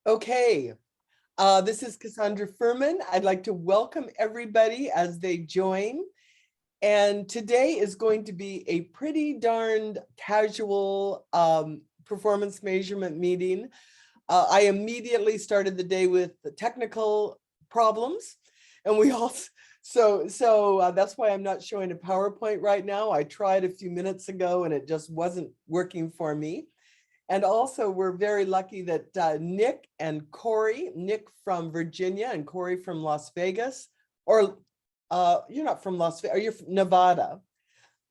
Okay, this is Casandra Firman. I'd like to welcome everybody as they join. And today is going to be a pretty darned casual performance measurement meeting. I immediately started the day with the technical problems, and we all, so that's why I'm not showing a PowerPoint right now. I tried a few minutes ago and it just wasn't working for me. And also, we're very lucky that Nick and Cory, Nick from Virginia and Cory from Las Vegas, or you're not from Las Vegas, you're from Nevada,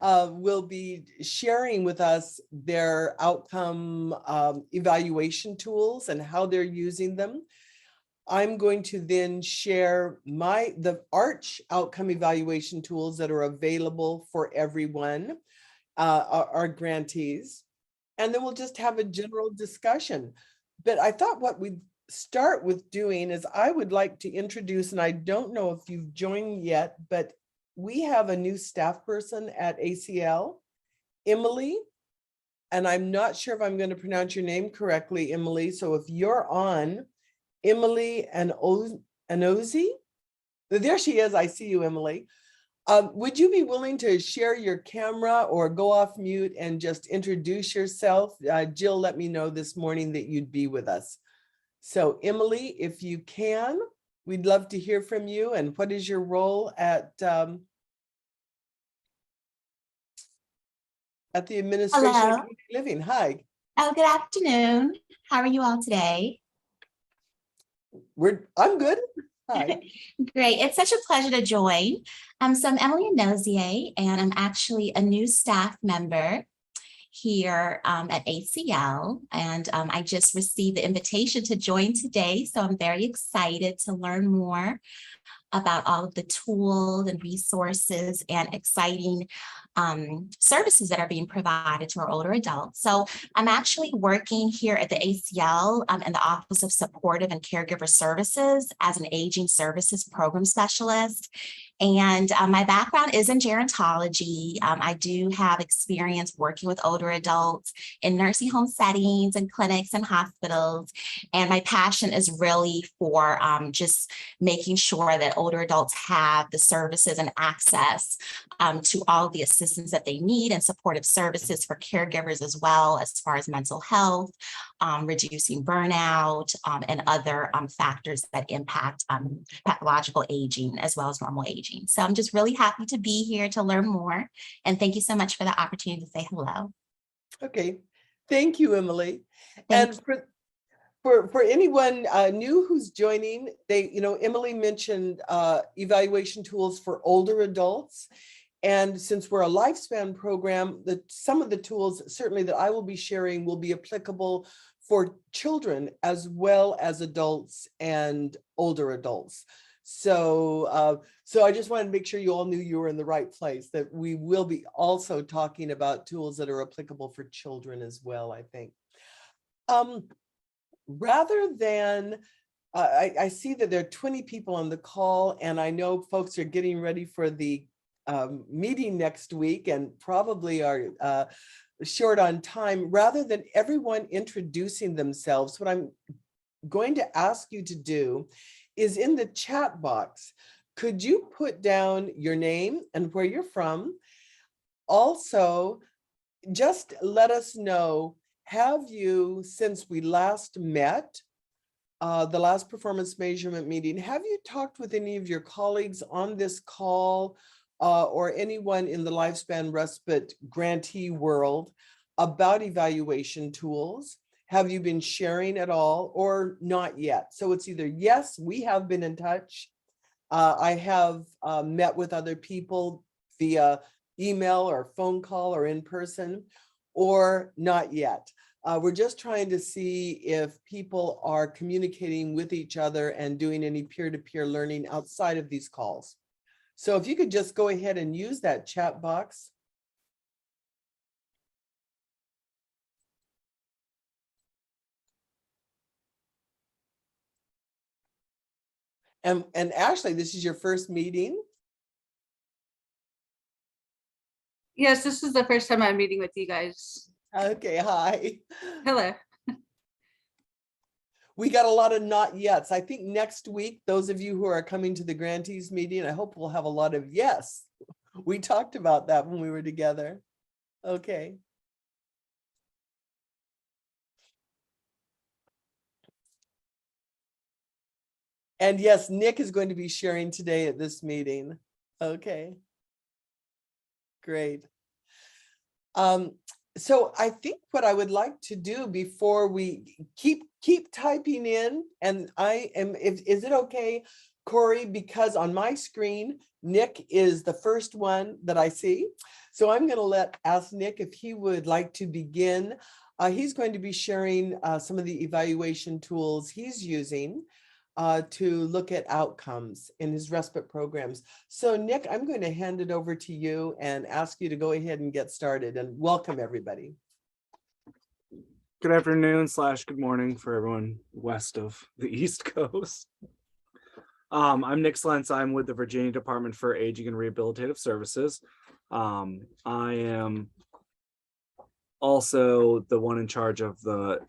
will be sharing with us their outcome evaluation tools and how they're using them. I'm going to then share the ARCH outcome evaluation tools that are available for everyone, our grantees. And then we'll just have a general discussion. But I thought what we'd start with doing is I would like to introduce, and I don't know if you've joined yet, but we have a new staff person at ACL, Emily. And I'm not sure if I'm going to pronounce your name correctly, Emily. So if you're on, Emily and Ozi, there she is. I see you, Emily. Would you be willing to share your camera or go off mute and just introduce yourself? Jill let me know this morning that you'd be with us. So Emily, if you can, we'd love to hear from you. And what is your role at the Administration of Hello. Community Living? Hi. Oh, good afternoon. How are you all today? I'm good. Hi. Great. It's such a pleasure to join. So I'm Emily Nozier, and I'm actually a new staff member here at ACL. And I just received the invitation to join today. So I'm very excited to learn more about all of the tools and resources and exciting services that are being provided to our older adults. So I'm actually working here at the ACL in the Office of Supportive and Caregiver Services as an Aging Services Program Specialist. And my background is in gerontology. I do have experience working with older adults in nursing home settings and clinics and hospitals. And my passion is really for just making sure that older adults have the services and access to all the assistance that they need and supportive services for caregivers as well, as far as mental health, reducing burnout, and other factors that impact pathological aging as well as normal aging. So I'm just really happy to be here to learn more. And thank you so much for the opportunity to say hello. Okay. Thank you, Emily. Thanks. And for anyone new who's joining, Emily mentioned evaluation tools for older adults. And since we're a lifespan program, some of the tools certainly that I will be sharing will be applicable for children as well as adults and older adults. So I just wanted to make sure you all knew you were in the right place, that we will be also talking about tools that are applicable for children as well, I think. Rather than, I see that there are 20 people on the call, and I know folks are getting ready for the meeting next week and probably are short on time. Rather than everyone introducing themselves, what I'm going to ask you to do is in the chat box, could you put down your name and where you're from? Also, just let us know, have you, since we last met, the last performance measurement meeting, have you talked with any of your colleagues on this call or anyone in the lifespan respite grantee world about evaluation tools? Have you been sharing at all or not yet? So it's either yes, we have been in touch. I have met with other people via email or phone call or in person, or not yet. We're just trying to see if people are communicating with each other and doing any peer-to-peer learning outside of these calls. So if you could just go ahead and use that chat box. And Ashley, this is your first meeting? Yes, this is the first time I'm meeting with you guys. Okay, hi. Hello. We got a lot of not yets. I think next week, those of you who are coming to the grantees meeting, I hope we'll have a lot of yes. We talked about that when we were together. Okay. And yes, Nick is going to be sharing today at this meeting. Okay. Great. So I think what I would like to do before we keep typing in, and is it okay, Cory, because on my screen, Nick is the first one that I see. So I'm going to ask Nick if he would like to begin. He's going to be sharing some of the evaluation tools he's using to look at outcomes in his respite programs. So Nick, I'm going to hand it over to you and ask you to go ahead and get started, and welcome everybody. Good afternoon / good morning for everyone west of the East Coast. I'm Nick Slentz. I'm with the Virginia Department for Aging and Rehabilitative Services. I am also the one in charge of the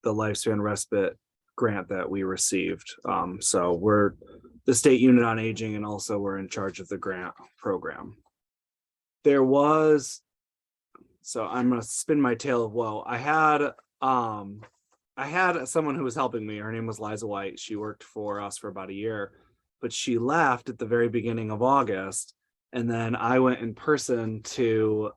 lifespan respite grant that we received. So we're the state unit on aging, and also we're in charge of the grant program. So I'm gonna spin my tale of woe. I had someone who was helping me. Her name was Liza White. She worked for us for about a year, but she left at the very beginning of August. And then I went in person to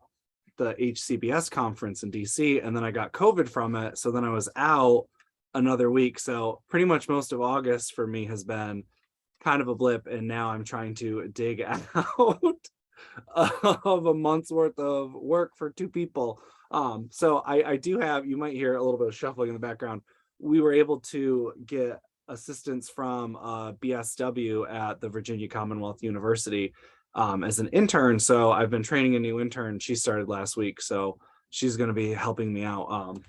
the HCBS conference in DC, and then I got COVID from it. So then I was out another week. So pretty much most of August for me has been kind of a blip. And now I'm trying to dig out of a month's worth of work for 2 people. So I do have, you might hear a little bit of shuffling in the background. We were able to get assistance from BSW at the Virginia Commonwealth University as an intern. So I've been training a new intern. She started last week. So she's going to be helping me out.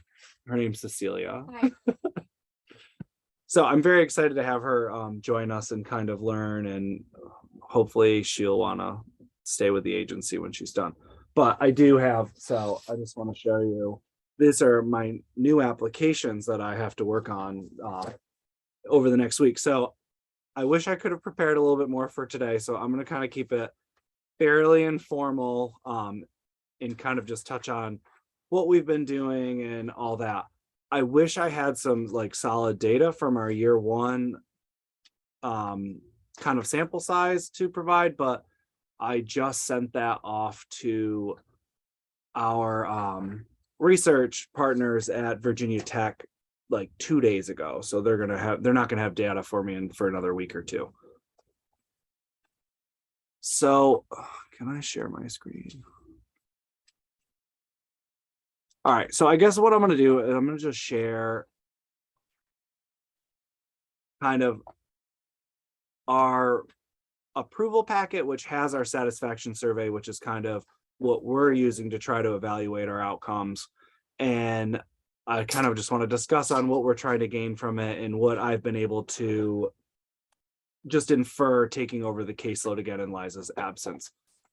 Her name's Cecilia. So I'm very excited to have her join us and kind of learn, and hopefully she'll want to stay with the agency when she's done. But I do have, so I just want to show you, these are my new applications that I have to work on over the next week. So I wish I could have prepared a little bit more for today. So I'm going to kind of keep it fairly informal and kind of just touch on what we've been doing and all that. I wish I had some like solid data from our year 1 kind of sample size to provide, but I just sent that off to our research partners at Virginia Tech like 2 days ago. So they're not gonna have data for me for another week or 2. So can I share my screen? All right, so I guess what I'm gonna do is I'm gonna just share kind of our approval packet, which has our satisfaction survey, which is kind of what we're using to try to evaluate our outcomes. And I kind of just want to discuss on what we're trying to gain from it and what I've been able to just infer taking over the caseload again in Liza's absence.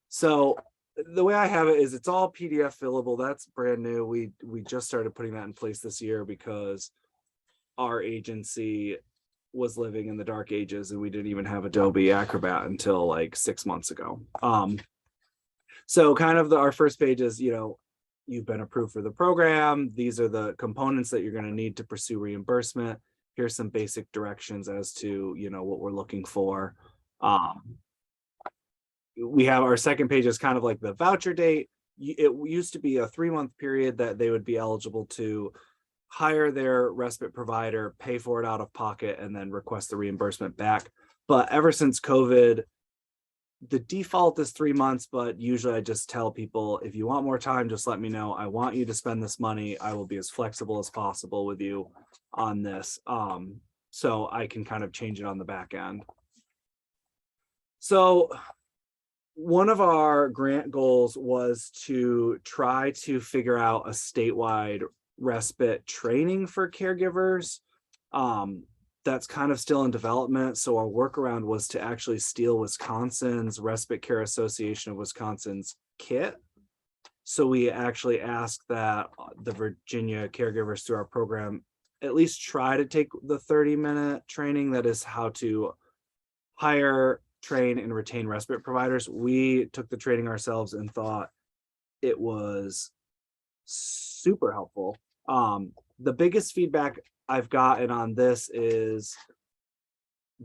So the way I have it is it's all PDF fillable. That's brand new. We just started putting that in place this year because our agency was living in the dark ages and we didn't even have Adobe Acrobat until like 6 months ago. So kind of our first page is, you've been approved for the program. These are the components that you're going to need to pursue reimbursement. Here's some basic directions as to, what we're looking for. We have our second page is kind of like the voucher date. It used to be a 3-month period that they would be eligible to hire their respite provider, pay for it out of pocket, and then request the reimbursement back. But ever since COVID, the default is 3 months, but usually I just tell people, if you want more time, just let me know. I want you to spend this money. I will be as flexible as possible with you on this. So I can kind of change it on the back end. So one of our grant goals was to try to figure out a statewide respite training for caregivers. That's kind of still in development. So our workaround was to actually steal Wisconsin's Respite Care Association of Wisconsin's kit. So we actually asked that the Virginia caregivers through our program at least try to take the 30-minute training that is how to hire, train, and retain respite providers. We took the training ourselves and thought it was super helpful. The biggest feedback I've gotten on this is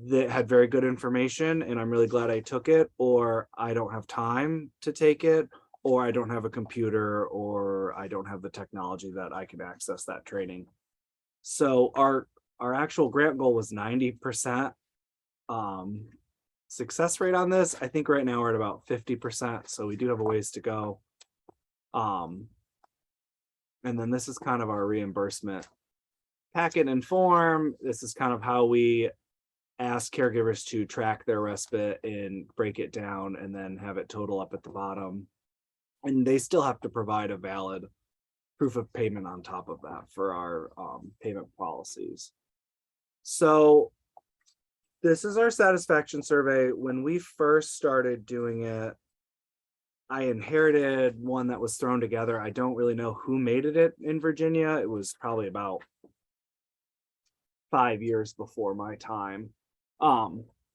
that had very good information and I'm really glad I took it, or I don't have time to take it, or I don't have a computer, or I don't have the technology that I can access that training. So our actual grant goal was 90% success rate on this. I think right now we're at about 50%, so we do have a ways to go. And then this is kind of our reimbursement packet and form. This is kind of how we ask caregivers to track their respite and break it down and then have it total up at the bottom. And they still have to provide a valid proof of payment on top of that for our payment policies. So this is our satisfaction survey. When we first started doing it, I inherited one that was thrown together. I don't really know who made it in Virginia. It was probably about 5 years before my time.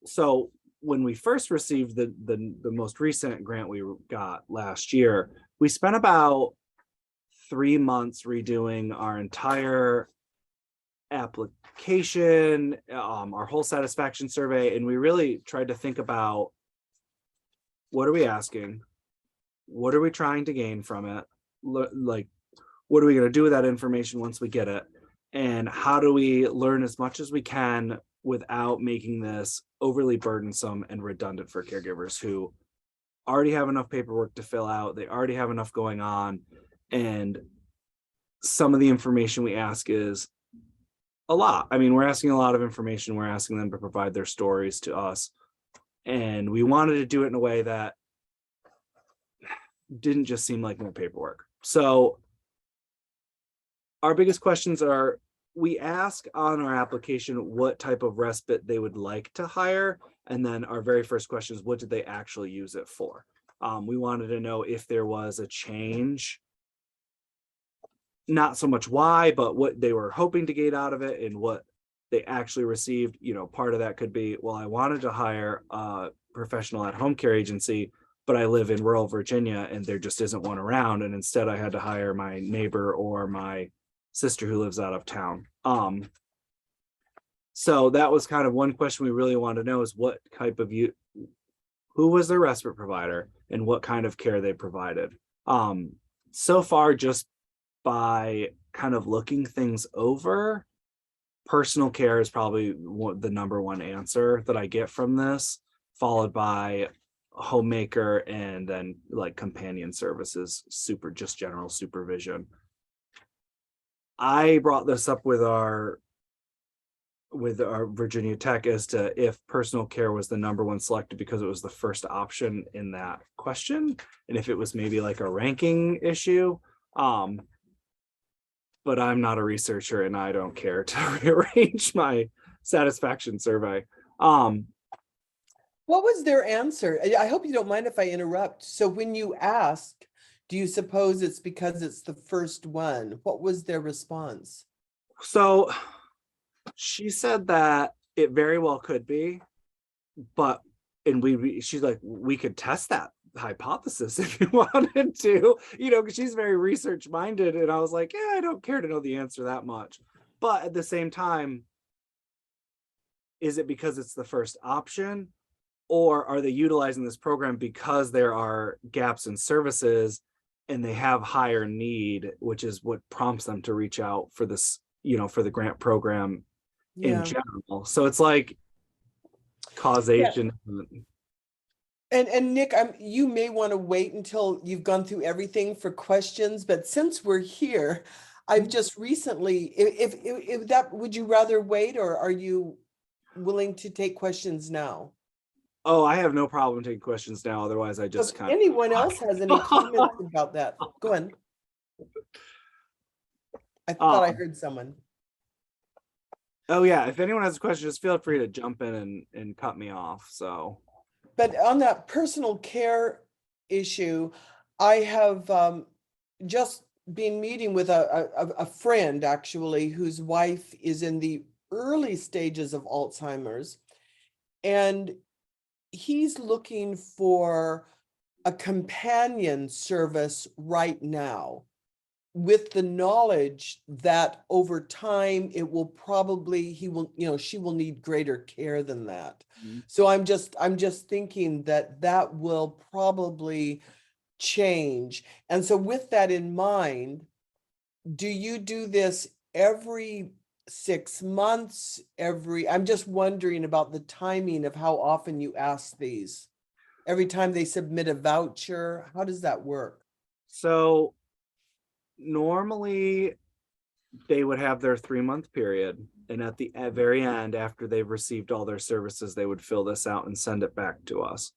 So when we first received the most recent grant we got last year, we spent about 3 months redoing our entire application, our whole satisfaction survey, and we really tried to think about what are we asking, what are we trying to gain from it, like what are we going to do with that information once we get it, and how do we learn as much as we can without making this overly burdensome and redundant for caregivers who already have enough paperwork to fill out, they already have enough going on, and some of the information we ask is a lot. I mean, we're asking a lot of information. We're asking them to provide their stories to us. And we wanted to do it in a way that didn't just seem like more paperwork. So our biggest questions are, we ask on our application what type of respite they would like to hire. And then our very first question is, what did they actually use it for? We wanted to know if there was a change, not so much why, but what they were hoping to get out of it and what they actually received. You know, part of that could be, well, I wanted to hire a professional at-home care agency, but I live in rural Virginia and there just isn't one around. And instead I had to hire my neighbor or my sister who lives out of town. So that was kind of one question we really wanted to know, is what type of who was their respite provider and what kind of care they provided. So far, just by kind of looking things over, personal care is probably the number one answer that I get from this, followed by homemaker, and then like companion services, just general supervision. I brought this up with our Virginia Tech as to if personal care was the number one selected because it was the first option in that question, and if it was maybe like a ranking issue. But I'm not a researcher and I don't care to rearrange my satisfaction survey. What was their answer? I hope you don't mind if I interrupt. So when you ask, do you suppose it's because it's the first one? What was their response? So she said that it very well could be, but, and she's like, we could test that hypothesis if you wanted to, you know, because she's very research minded. And I was like, yeah, I don't care to know the answer that much. But at the same time, is it because it's the first option? Or are they utilizing this program because there are gaps in services and they have higher need, which is what prompts them to reach out for this, you know, for the grant program in general. So it's like causation. Yeah. And Nick, you may want to wait until you've gone through everything for questions, but since we're here, I've just recently, if that, would you rather wait, or are you willing to take questions now? Oh, I have no problem taking questions now. Otherwise, I just If anyone else has any comments about that, go on. I thought I heard someone. Oh yeah, if anyone has a question, just feel free to jump in and cut me off. So, but on that personal care issue, I have just been meeting with a friend actually whose wife is in the early stages of Alzheimer's, and he's looking for a companion service right now, with the knowledge that over time it will probably, she will need greater care than that. Mhm. So I'm just thinking that will probably change. And so with that in mind, do you do this every 6 months, I'm just wondering about the timing of how often you ask these. Every time they submit a voucher, how does that work? So normally they would have their 3-month period, and at the very end, after they've received all their services, they would fill this out and send it back to us.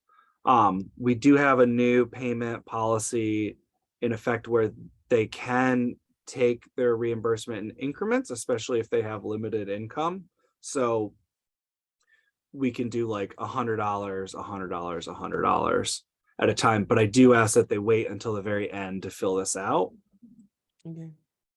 We do have a new payment policy in effect where they can take their reimbursement in increments, especially if they have limited income. So we can do like $100, $100, $100 at a time. But I do ask that they wait until the very end to fill this out, Okay.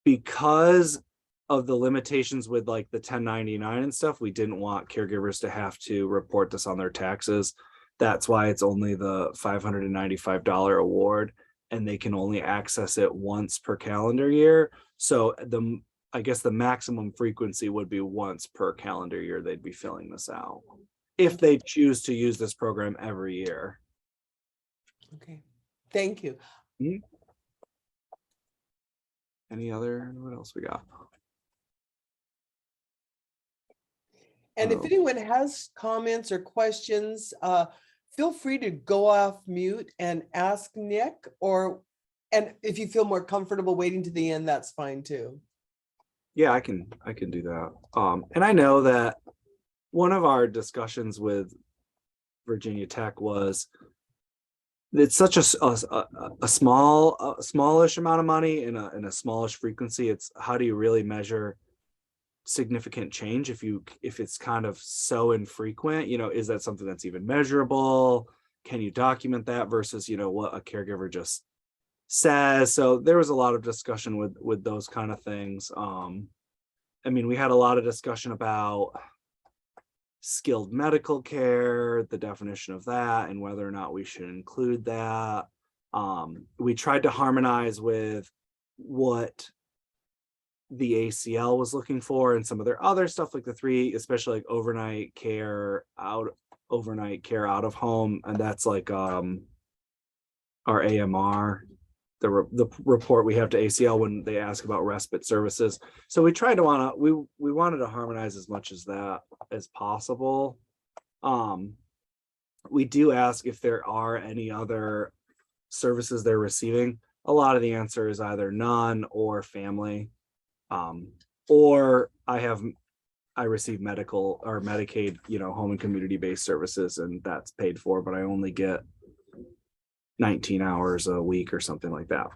because of the limitations with like the 1099 and stuff. We didn't want caregivers to have to report this on their taxes. That's why it's only the $595 award, and they can only access it once per calendar year. So I guess the maximum frequency would be once per calendar year they'd be filling this out, if they choose to use this program every year. Okay, thank you. Any other, what else we got? And if anyone has comments or questions, feel free to go off mute and ask Nick, and if you feel more comfortable waiting to the end, that's fine too. Yeah, I can do that. And I know that one of our discussions with Virginia Tech was, it's such a smallish amount of money in a smallish frequency. It's how do you really measure significant change if it's kind of so infrequent? Is that something that's even measurable? Can you document that versus what a caregiver just says? So there was a lot of discussion with those kind of things. We had a lot of discussion about skilled medical care, the definition of that, and whether or not we should include that. We tried to harmonize with what the ACL was looking for and some of their other stuff, like the 3, especially like overnight care out of home, and that's like our AMR, the report we have to ACL when they ask about respite services. So we tried to we wanted to harmonize as much as that as possible. We do ask if there are any other services they're receiving. A lot of the answer is either none or family, or I receive medical or Medicaid, home and community-based services, and that's paid for, but I only get 19 hours a week or something like that.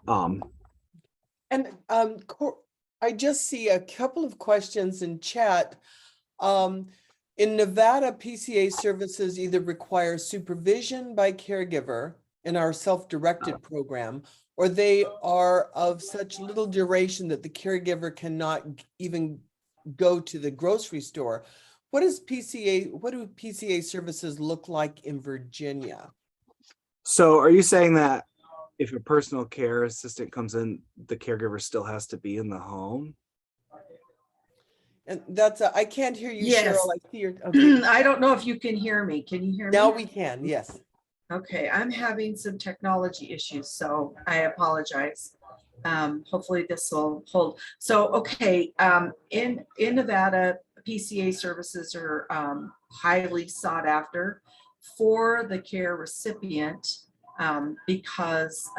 I just see a couple of questions in chat. In Nevada, PCA services either require supervision by caregiver in our self-directed program, or they are of such little duration that the caregiver cannot even go to the grocery store. What do PCA services look like in Virginia? So are you saying that if a personal care assistant comes in, the caregiver still has to be in the home? And I can't hear you, Yes. Cheryl. I see your, okay. I don't know if you can hear me. Can you hear me? Now we can, yes. Okay, I'm having some technology issues, so I apologize. Hopefully this will hold. So, okay, in Nevada, PCA services are highly sought after for the care recipient, because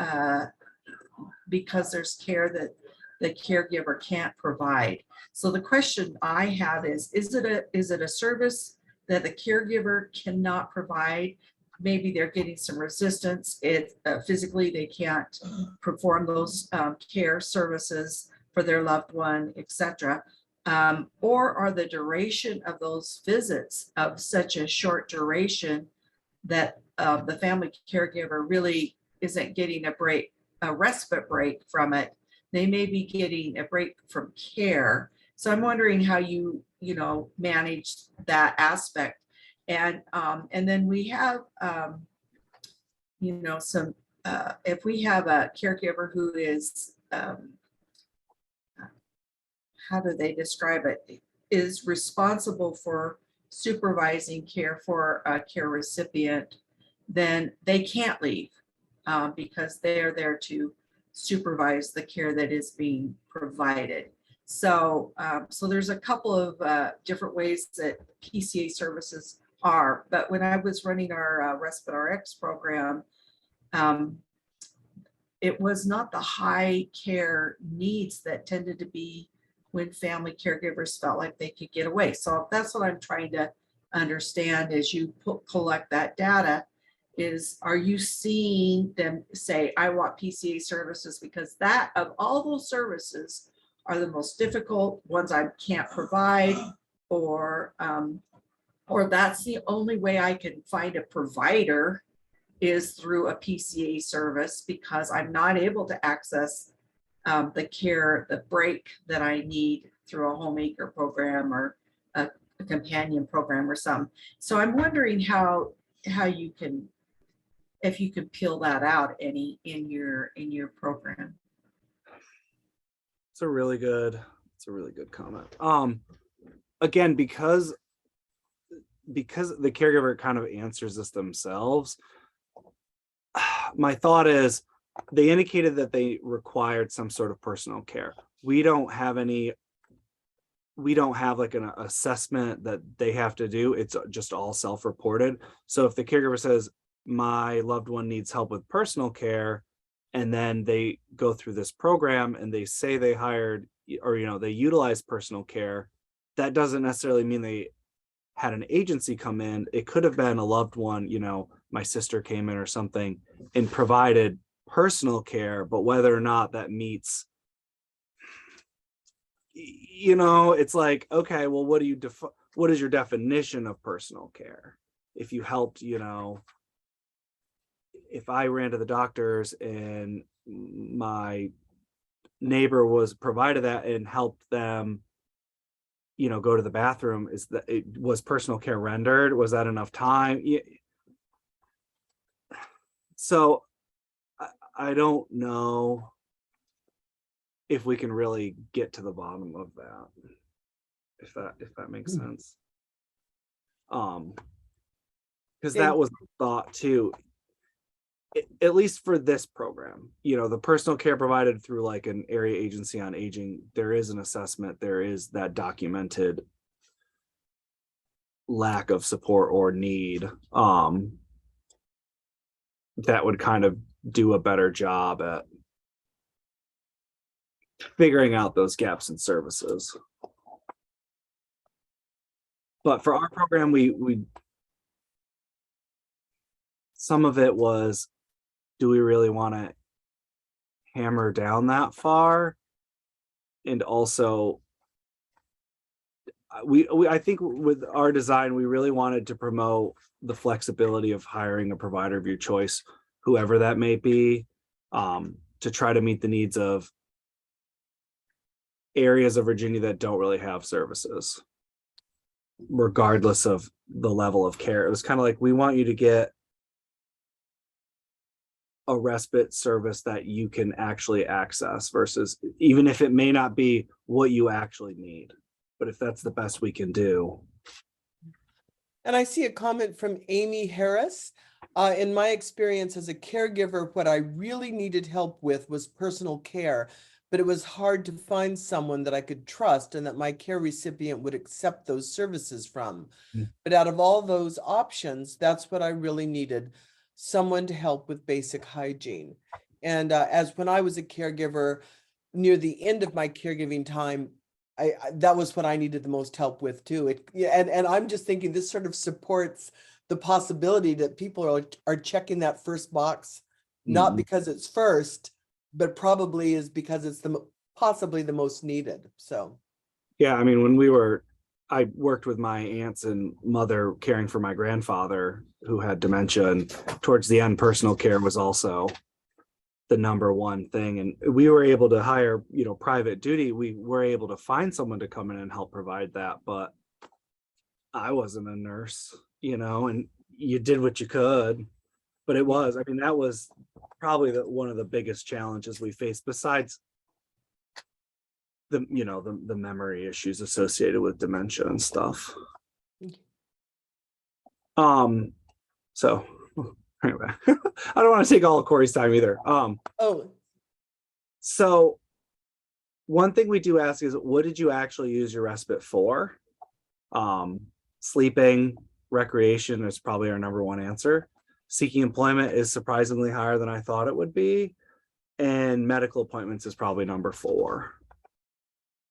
there's care that the caregiver can't provide. So the question I have is it a service that the caregiver cannot provide? Maybe they're getting some resistance. Physically they can't perform those care services for their loved one, etc. Or are the duration of those visits of such a short duration that the family caregiver really isn't getting a respite break from it, they may be getting a break from care. So I'm wondering how you manage that aspect. And then we have, some, if we have a caregiver who is, how do they describe it, is responsible for supervising care for a care recipient, then they can't leave because they're there to supervise the care that is being provided. So, so there's a couple of different ways that PCA services are. But when I was running our Respite RX program, it was not the high care needs that tended to be when family caregivers felt like they could get away. So that's what I'm trying to understand as you collect that data is, are you seeing them say, I want PCA services because that of all those services are the most difficult ones I can't provide, or that's the only way I can find a provider is through a PCA service because I'm not able to access the care, the break that I need through a homemaker program or a companion program or something. So I'm wondering how you can, if you could peel that out any in your program. It's a really good comment. Again, because the caregiver kind of answers this themselves, my thought is they indicated that they required some sort of personal care. We don't have like an assessment that they have to do. It's just all self-reported. So if the caregiver says my loved one needs help with personal care, and then they go through this program and they say they hired or they utilize personal care, that doesn't necessarily mean they had an agency come in. It could have been a loved one, my sister came in or something and provided personal care, but whether or not that meets, it's like, okay, well, what is your definition of personal care? If you helped, if I ran to the doctors and my neighbor was provided that and helped them, go to the bathroom, was personal care rendered? Was that enough time? So I don't know if we can really get to the bottom of that, if that makes sense. Because that was the thought too, at least for this program, the personal care provided through like an area agency on aging, there is an assessment, there is that documented lack of support or need that would kind of do a better job at figuring out those gaps in services. But for our program, we some of it was, do we really want to hammer down that far? And also, I think with our design, we really wanted to promote the flexibility of hiring a provider of your choice, whoever that may be, to try to meet the needs of areas of Virginia that don't really have services, regardless of the level of care. It was kind of like, we want you to get a respite service that you can actually access, versus even if it may not be what you actually need, but if that's the best we can do. And I see a comment from Amy Harris. In my experience as a caregiver, what I really needed help with was personal care, but it was hard to find someone that I could trust and that my care recipient would accept those services from. But out of all those options, that's what I really needed, someone to help with basic hygiene. And as when I was a caregiver, near the end of my caregiving time, that was what I needed the most help with too. And I'm just thinking this sort of supports the possibility that people are checking that first box, not because it's first, but probably is because it's possibly the most needed. So yeah, I mean, I worked with my aunts and mother caring for my grandfather who had dementia, and towards the end, personal care was also the number one thing. And we were able to hire, private duty. We were able to find someone to come in and help provide that, but I wasn't a nurse, and you did what you could, but that was probably one of the biggest challenges we faced, besides the memory issues associated with dementia and stuff. So anyway, I don't want to take all of Cory's time either. So one thing we do ask is, what did you actually use your respite for? Sleeping, recreation is probably our number one answer. Seeking employment is surprisingly higher than I thought it would be. And medical appointments is probably number 4,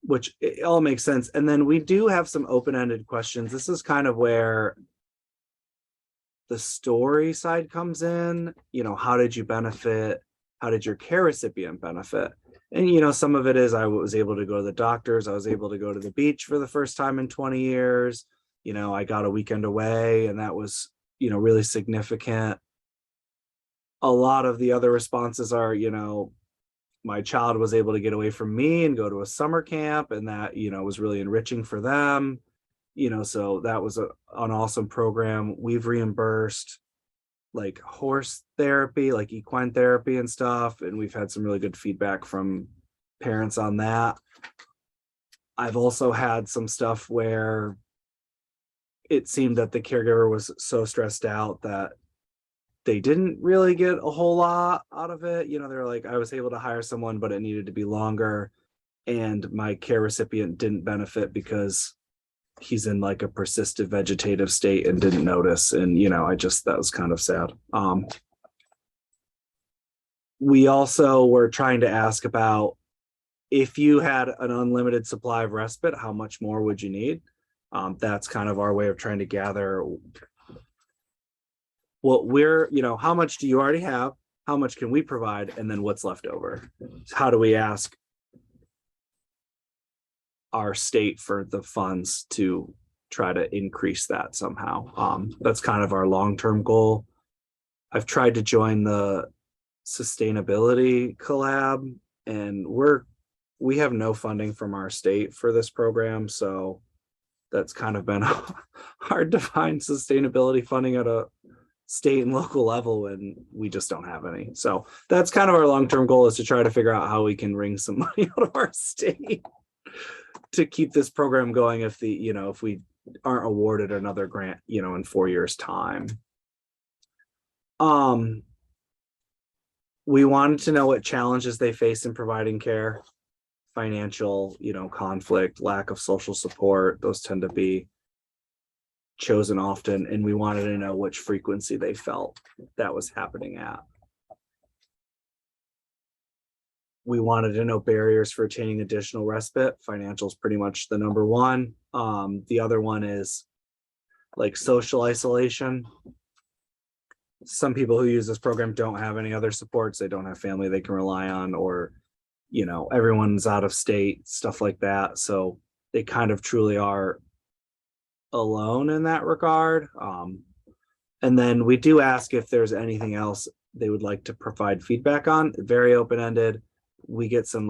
which it all makes sense. And then we do have some open-ended questions. This is kind of where the story side comes in. How did you benefit? How did your care recipient benefit? And, some of it is I was able to go to the doctors. I was able to go to the beach for the first time in 20 years. I got a weekend away, and that was, really significant. A lot of the other responses are, my child was able to get away from me and go to a summer camp, and that, was really enriching for them. So that was an awesome program. We've reimbursed like horse therapy, like equine therapy and stuff. And we've had some really good feedback from parents on that. I've also had some stuff where it seemed that the caregiver was so stressed out that they didn't really get a whole lot out of it. They're like, I was able to hire someone, but it needed to be longer. And my care recipient didn't benefit because he's in like a persistent vegetative state and didn't notice. And, that was kind of sad. We also were trying to ask about, if you had an unlimited supply of respite, how much more would you need? That's kind of our way of trying to gather what how much do you already have? How much can we provide? And then what's left over? How do we ask our state for the funds to try to increase that somehow? That's kind of our long-term goal. I've tried to join the sustainability collab, and we have no funding from our state for this program. So that's kind of been hard to find sustainability funding at a state and local level, and we just don't have any. So that's kind of our long-term goal, is to try to figure out how we can wring some money out of our state to keep this program going if we aren't awarded another grant, in 4 years' time. We wanted to know what challenges they face in providing care. Financial, conflict, lack of social support, those tend to be chosen often. And we wanted to know which frequency they felt that was happening at. We wanted to know barriers for attaining additional respite. Financial is pretty much the number one. The other one is like social isolation. Some people who use this program don't have any other supports. They don't have family they can rely on, or, everyone's out of state, stuff like that. So they kind of truly are alone in that regard. And then we do ask if there's anything else they would like to provide feedback on. Very open-ended. We get some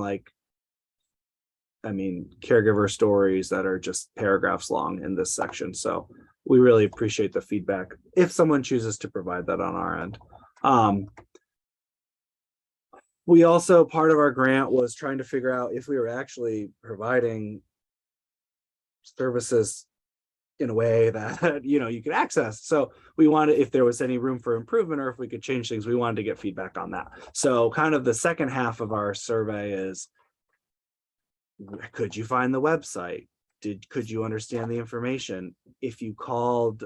caregiver stories that are just paragraphs long in this section. So we really appreciate the feedback if someone chooses to provide that on our end. We also, part of our grant was trying to figure out if we were actually providing services in a way that, you could access. So we wanted, if there was any room for improvement or if we could change things, we wanted to get feedback on that. So kind of the second half of our survey is, could you find the website? Could you understand the information? If you called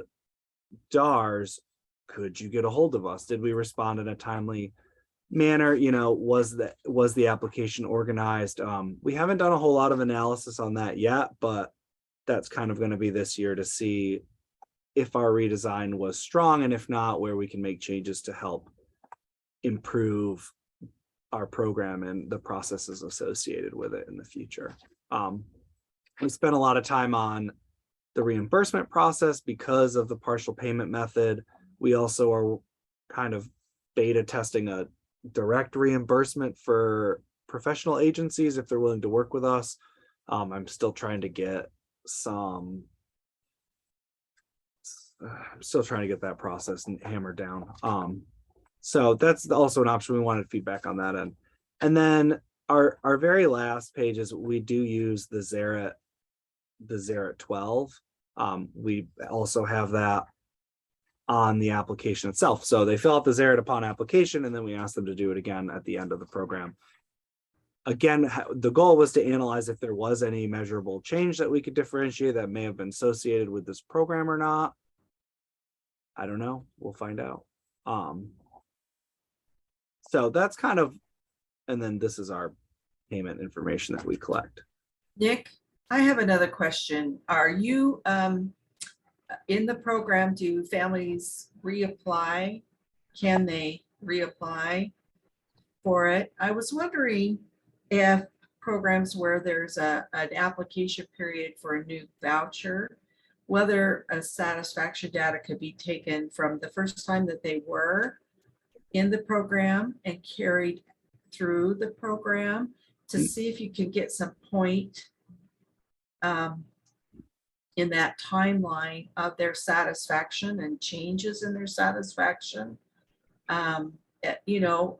DARS, could you get a hold of us? Did we respond in a timely manner? Was the application organized? We haven't done a whole lot of analysis on that yet, but that's kind of going to be this year to see if our redesign was strong, and if not, where we can make changes to help improve our program and the processes associated with it in the future. We spent a lot of time on the reimbursement process because of the partial payment method. We also are kind of beta testing a direct reimbursement for professional agencies if they're willing to work with us. I'm still trying to get some. I'm still trying to get that process and hammered down. So that's also an option. We wanted feedback on that end. And then our very last page is we do use the Xerit 12. We also have that on the application itself. So they fill out the Xerit upon application, and then we ask them to do it again at the end of the program. Again, the goal was to analyze if there was any measurable change that we could differentiate that may have been associated with this program or not. I don't know. We'll find out. So that's kind of, and then this is our payment information that we collect. Nick, I have another question. Are you in the program, do families reapply? Can they reapply for it? I was wondering if programs where there's an application period for a new voucher, whether a satisfaction data could be taken from the first time that they were in the program and carried through the program to see if you can get some point in that timeline of their satisfaction and changes in their satisfaction, you know,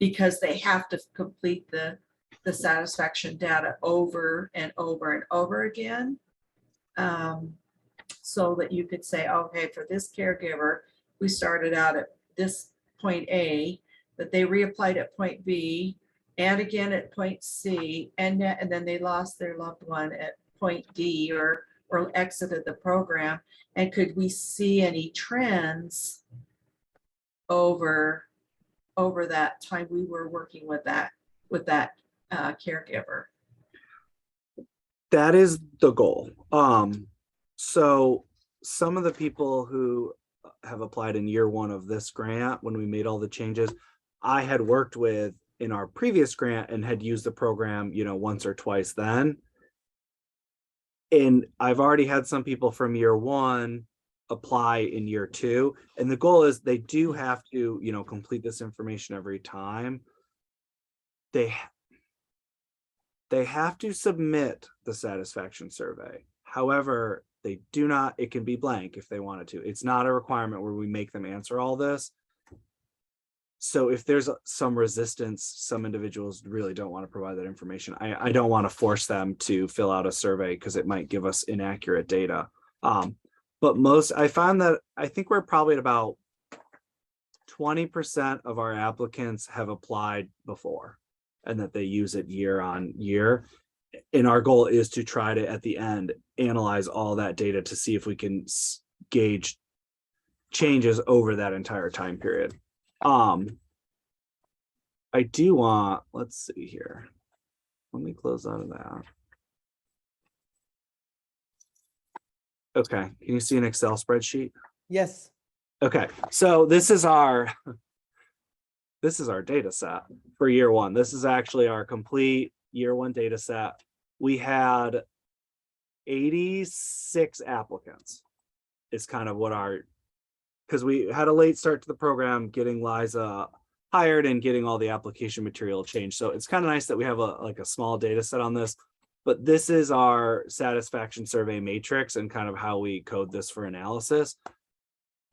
because they have to complete the satisfaction data over and over and over again. So that you could say, okay, for this caregiver, we started out at this point A, but they reapplied at point B and again at point C, and then they lost their loved one at point D or exited the program. And could we see any trends over that time we were working with that caregiver? That is the goal. So some of the people who have applied in year one of this grant, when we made all the changes, I had worked with in our previous grant and had used the program, you know, once or twice then. And I've already had some people from year one apply in year two. And the goal is they do have to, you know, complete this information every time. They have to submit the satisfaction survey. However, they do not, it can be blank if they wanted to. It's not a requirement where we make them answer all this. So if there's some resistance, some individuals really don't want to provide that information. I don't want to force them to fill out a survey because it might give us inaccurate data. But I found that I think we're probably at about 20% of our applicants have applied before and that they use it year on year. And our goal is to try to, at the end, analyze all that data to see if we can gauge changes over that entire time period. I do want, let's see here. Let me close out of that. Okay, can you see an Excel spreadsheet? Yes. Okay, so this is our data set for year one. This is actually our complete year one data set. We had 86 applicants. It's kind of what because we had a late start to the program, getting Liza hired and getting all the application material changed. So it's kind of nice that we have a small data set on this, but this is our satisfaction survey matrix and kind of how we code this for analysis.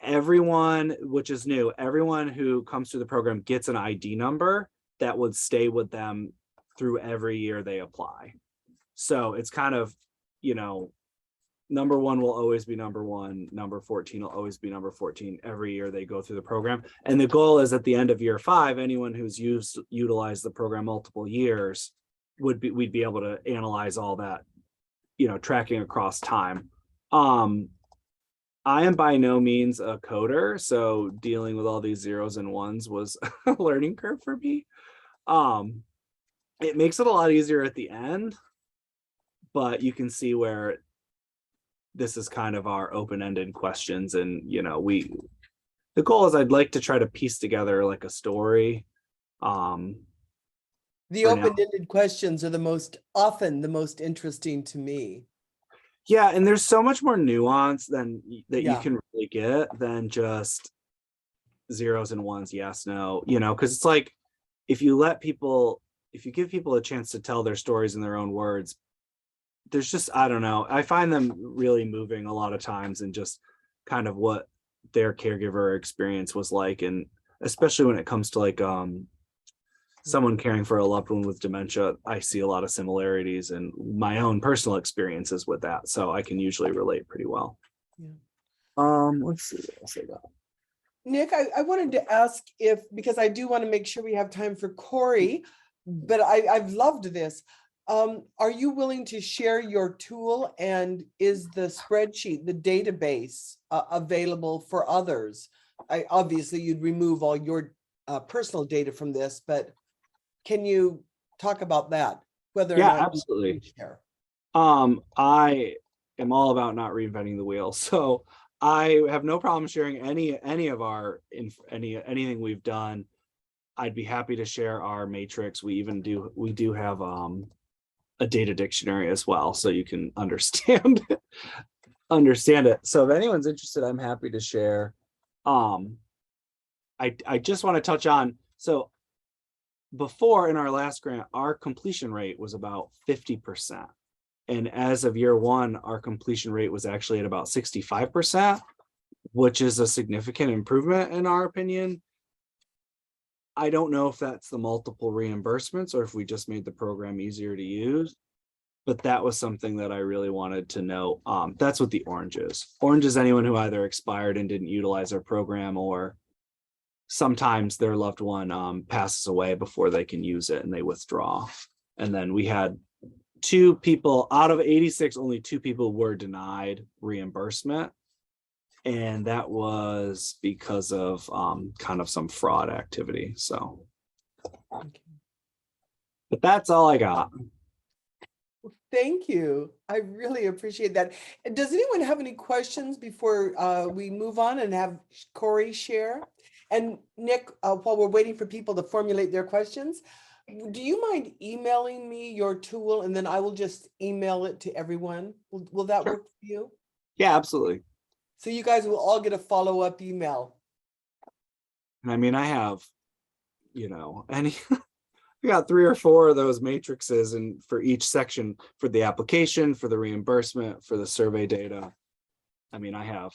Everyone, which is new, everyone who comes through the program gets an ID number that would stay with them through every year they apply. So it's kind of, you know, number one will always be number one, number 14 will always be number 14 every year they go through the program. And the goal is at the end of year 5, anyone who's utilized the program multiple years we'd be able to analyze all that, you know, tracking across time. I am by no means a coder, so dealing with all these zeros and ones was a learning curve for me. It makes it a lot easier at the end, but you can see where this is kind of our open-ended questions. And, you know, the goal is I'd like to try to piece together like a story. The open-ended questions are often the most interesting to me. Yeah, and there's so much more nuance that Yeah. you can really get than just zeros and ones, yes, no, you know, because it's like if you give people a chance to tell their stories in their own words, there's just, I don't know, I find them really moving a lot of times, and just kind of what their caregiver experience was like. And especially when it comes to like someone caring for a loved one with dementia, I see a lot of similarities in my own personal experiences with that, so I can usually relate pretty well. Let's see what else I got. Nick, I wanted to ask if, because I do want to make sure we have time for Cory, but I've loved this. Are you willing to share your tool, and is the spreadsheet, the database available for others? Obviously you'd remove all your personal data from this, but can you talk about that? Whether or Yeah, not absolutely. you can share. I am all about not reinventing the wheel, so I have no problem sharing any of our anything we've done. I'd be happy to share our matrix. We do have a data dictionary as well, so you can understand it. So if anyone's interested, I'm happy to share. I just want to touch on, so before, in our last grant, our completion rate was about 50%. And as of year one, our completion rate was actually at about 65%, which is a significant improvement in our opinion. I don't know if that's the multiple reimbursements or if we just made the program easier to use, but that was something that I really wanted to know. That's what the orange is. Orange is anyone who either expired and didn't utilize our program, or sometimes their loved one passes away before they can use it and they withdraw. And then we had 2 people out of 86, only 2 people were denied reimbursement. And that was because of kind of some fraud activity. So, but that's all I got. Thank you. I really appreciate that. Does anyone have any questions before we move on and have Cory share? And Nick, while we're waiting for people to formulate their questions, do you mind emailing me your tool, and then I will just email it to everyone? Will that Sure. work for you? Yeah, absolutely. So you guys will all get a follow-up email. I mean, I have, we got 3 or 4 of those matrices, and for each section, for the application, for the reimbursement, for the survey data. I mean, I have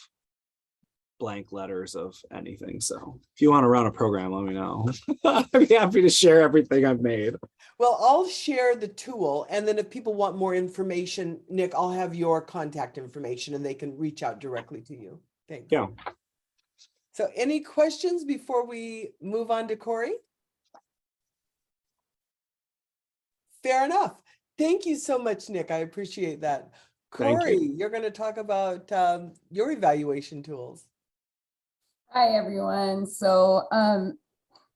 blank letters of anything. So if you want to run a program, let me know. I'd be happy to share everything I've made. Well, I'll share the tool, and then if people want more information, Nick, I'll have your contact information and they can reach out directly to you. Thanks. Yeah. So any questions before we move on to Cory? Fair enough. Thank you so much, Nick. I appreciate that. Thank Cory, you. you're going to talk about your evaluation tools. Hi, everyone. So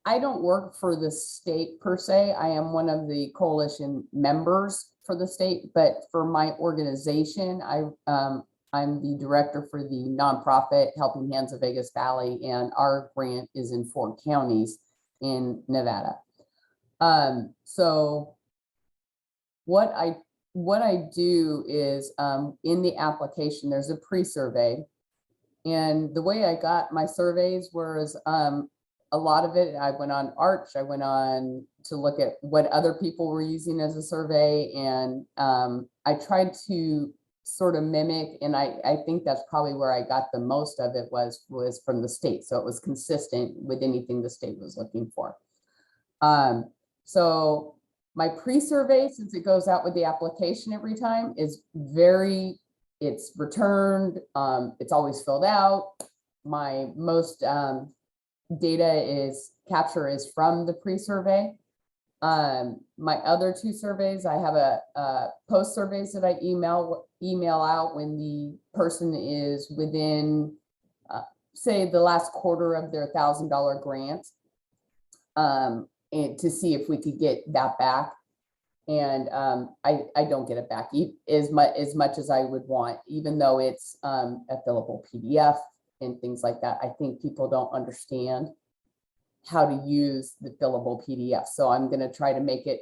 I don't work for the state per se. I am one of the coalition members for the state, but for my organization, I'm the director for the nonprofit Helping Hands of Vegas Valley, and our grant is in 4 counties in Nevada. So what I do is in the application, there's a pre-survey. And the way I got my surveys was a lot of it, I went on Arch, I went on to look at what other people were using as a survey. And I tried to sort of mimic, and I think that's probably where I got the most of it was from the state. So it was consistent with anything the state was looking for. So my pre-survey, since it goes out with the application every time, is it's returned, it's always filled out. My most data capture is from the pre-survey. My other 2 surveys, I have a post surveys that I email out when the person is within, say, the last quarter of their $1,000 grant, and to see if we could get that back. And I don't get it back as much as I would want, even though it's a fillable PDF and things like that. I think people don't understand how to use the fillable PDF. So I'm going to try to make it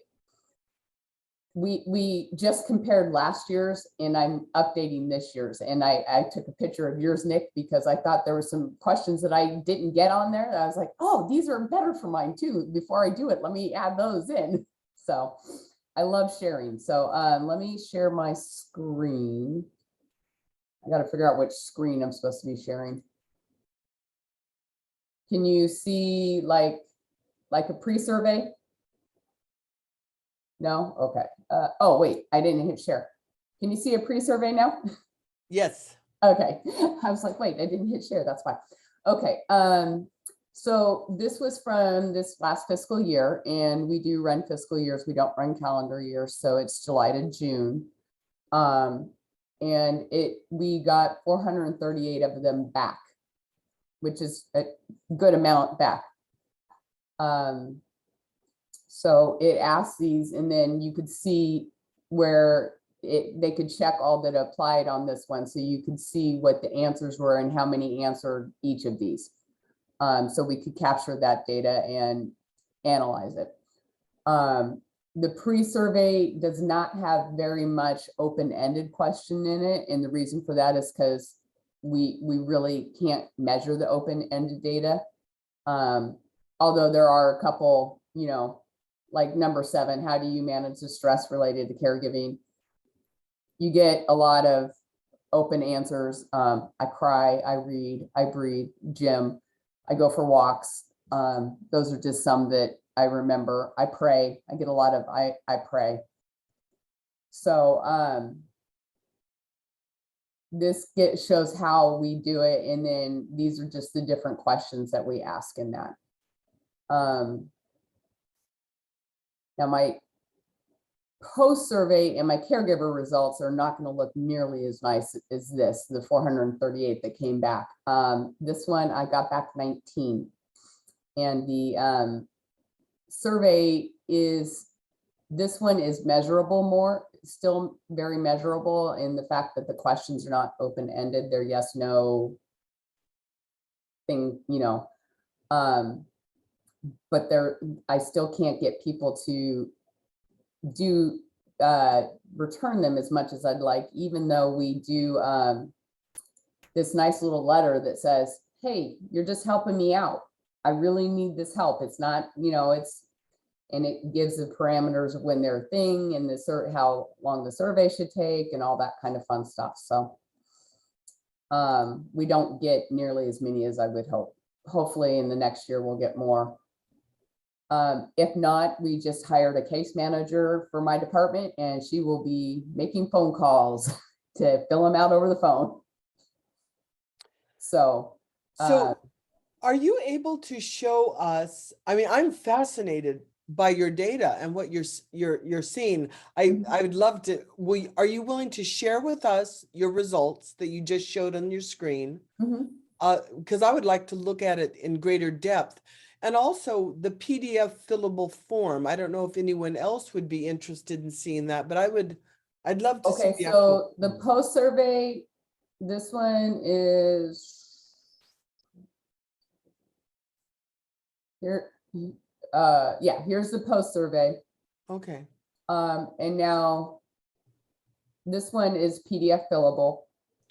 we just compared last year's and I'm updating this year's. And I took a picture of yours, Nick, because I thought there were some questions that I didn't get on there. I was like, oh, these are better for mine too. Before I do it, let me add those in. So I love sharing. So let me share my screen. I got to figure out which screen I'm supposed to be sharing. Can you see like a pre-survey? No? Okay. Oh, wait, I didn't hit share. Can you see a pre-survey now? Yes. Okay. I was like, wait, I didn't hit share. That's fine. Okay. So this was from this last fiscal year, and we do run fiscal years. We don't run calendar years. So it's July to June. And we got 438 of them back, which is a good amount back. So it asks these, and then you could see where they could check all that applied on this one. So you could see what the answers were and how many answered each of these. So we could capture that data and analyze it. The pre-survey does not have very much open-ended question in it. And the reason for that is because we really can't measure the open-ended data. Although there are a couple, like number 7, how do you manage the stress related to caregiving? You get a lot of open answers. I cry, I read, I breathe, gym, I go for walks. Those are just some that I remember. I pray. I get a lot of I pray. So this shows how we do it. And then these are just the different questions that we ask in that. Now my post-survey and my caregiver results are not going to look nearly as nice as this, the 438 that came back. This one, I got back 19. And the survey this one is measurable more, still very measurable in the fact that the questions are not open-ended. They're yes, no thing, but I still can't get people to return them as much as I'd like, even though we do this nice little letter that says, hey, you're just helping me out. I really need this help. It's not, and it gives the parameters of when they're a thing and how long the survey should take and all that kind of fun stuff. So we don't get nearly as many as I would hope. Hopefully in the next year we'll get more. If not, we just hired a case manager for my department and she will be making phone calls to fill them out over the phone. So are you able to show us, I'm fascinated by your data and what you're seeing. I would love to, are you willing to share with us your results that you just showed on your screen? Because I would like to look at it in greater depth. And also the PDF fillable form. I don't know if anyone else would be interested in seeing that, but I'd love to see. Okay, so the post survey, this one is here. Yeah, here's the post survey. Okay. And now this one is PDF fillable.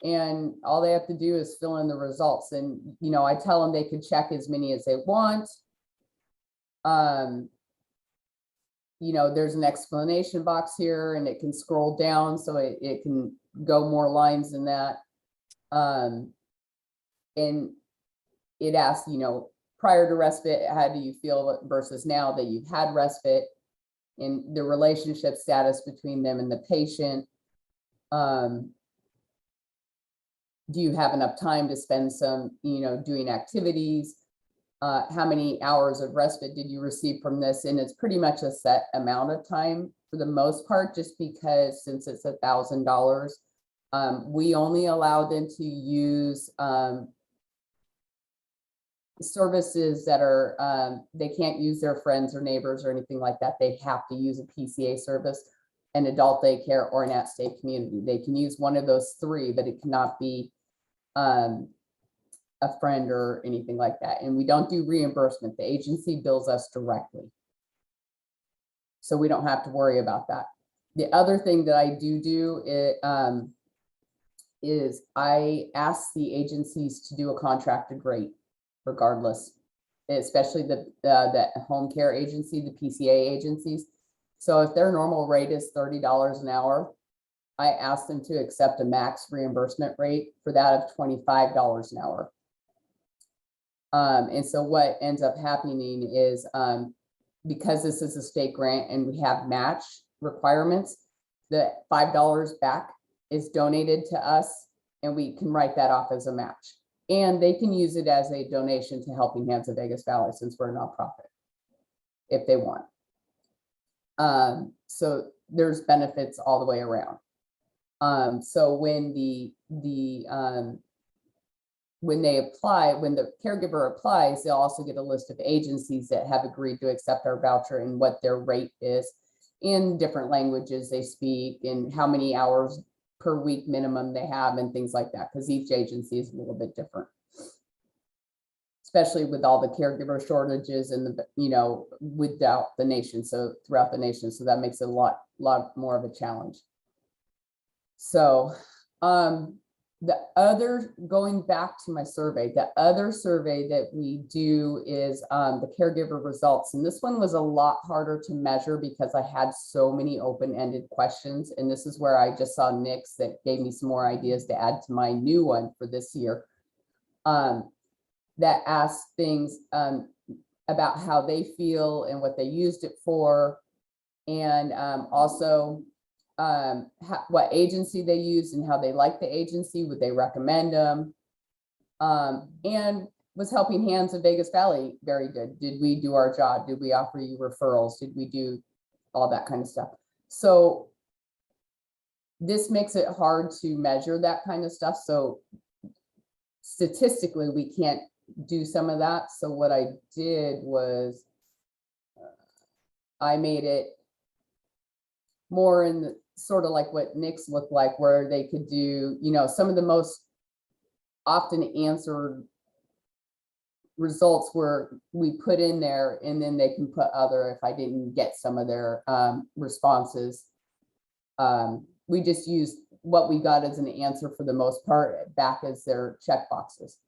And all they have to do is fill in the results. And, I tell them they can check as many as they want. There's an explanation box here and it can scroll down so it can go more lines than that. And it asks, prior to respite, how do you feel versus now that you've had respite, and the relationship status between them and the patient. Do you have enough time to spend some, doing activities? How many hours of respite did you receive from this? And it's pretty much a set amount of time for the most part, just because since it's $1,000, we only allow them to use services that are, they can't use their friends or neighbors or anything like that. They have to use a PCA service, an adult daycare, or an at-stake community. They can use one of those 3, but it cannot be a friend or anything like that. And we don't do reimbursement. The agency bills us directly, so we don't have to worry about that. The other thing that I do is I ask the agencies to do a contracted rate regardless, especially the home care agency, the PCA agencies. So if their normal rate is $30 an hour, I ask them to accept a max reimbursement rate for that of $25 an hour. And so what ends up happening is because this is a state grant and we have match requirements, the $5 back is donated to us and we can write that off as a match. And they can use it as a donation to Helping Hands of Vegas Valley since we're a nonprofit if they want. So there's benefits all the way around. So when when they apply, when the caregiver applies, they'll also get a list of agencies that have agreed to accept our voucher and what their rate is in different languages they speak and how many hours per week minimum they have and things like that, because each agency is a little bit different, especially with all the caregiver shortages and without the nation, so throughout the nation. So that makes it a lot more of a challenge. So going back to my survey, the other survey that we do is the caregiver results. And this one was a lot harder to measure because I had so many open-ended questions. And this is where I just saw Nick's that gave me some more ideas to add to my new one for this year. That asks things about how they feel and what they used it for. And also what agency they use and how they like the agency, would they recommend them? And was Helping Hands of Vegas Valley very good? Did we do our job? Did we offer you referrals? Did we do all that kind of stuff? So this makes it hard to measure that kind of stuff. So statistically, we can't do some of that. So what I did was I made it more in the sort of like what Nick's looked like, where they could do, some of the most often answered results where we put in there, and then they can put other, if I didn't get some of their responses. We just used what we got as an answer for the most part back as their check boxes.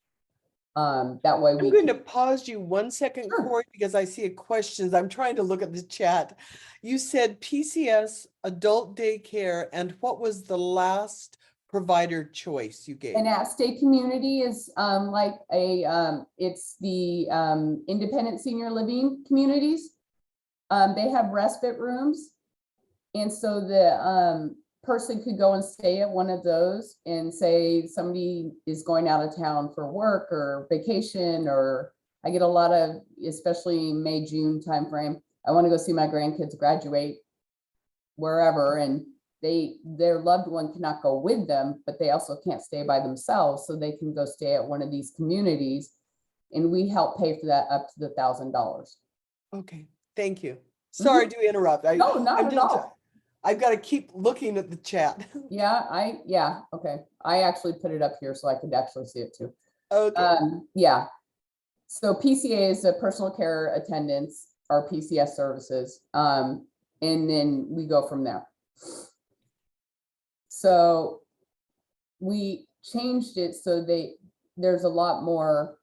That way I'm going to pause you 1 second, Sure. Cory, because I see a question. I'm trying to look at the chat. You said PCS, adult daycare, and what was the last provider choice you gave? And at State Community is like it's the independent senior living communities. They have respite rooms. And so the person could go and stay at one of those, and say somebody is going out of town for work or vacation, or I get a lot of, especially May, June timeframe, I want to go see my grandkids graduate wherever, and their loved one cannot go with them, but they also can't stay by themselves, so they can go stay at one of these communities, and we help pay for that up to the $1,000. Okay, thank you. Sorry to interrupt. No, not at all. I've got to keep looking at the chat. Yeah, okay. I actually put it up here so I could actually see it too. Okay. Yeah. So PCA is a personal care attendants, or PCS services. And then we go from there. So we changed it so there's a lot more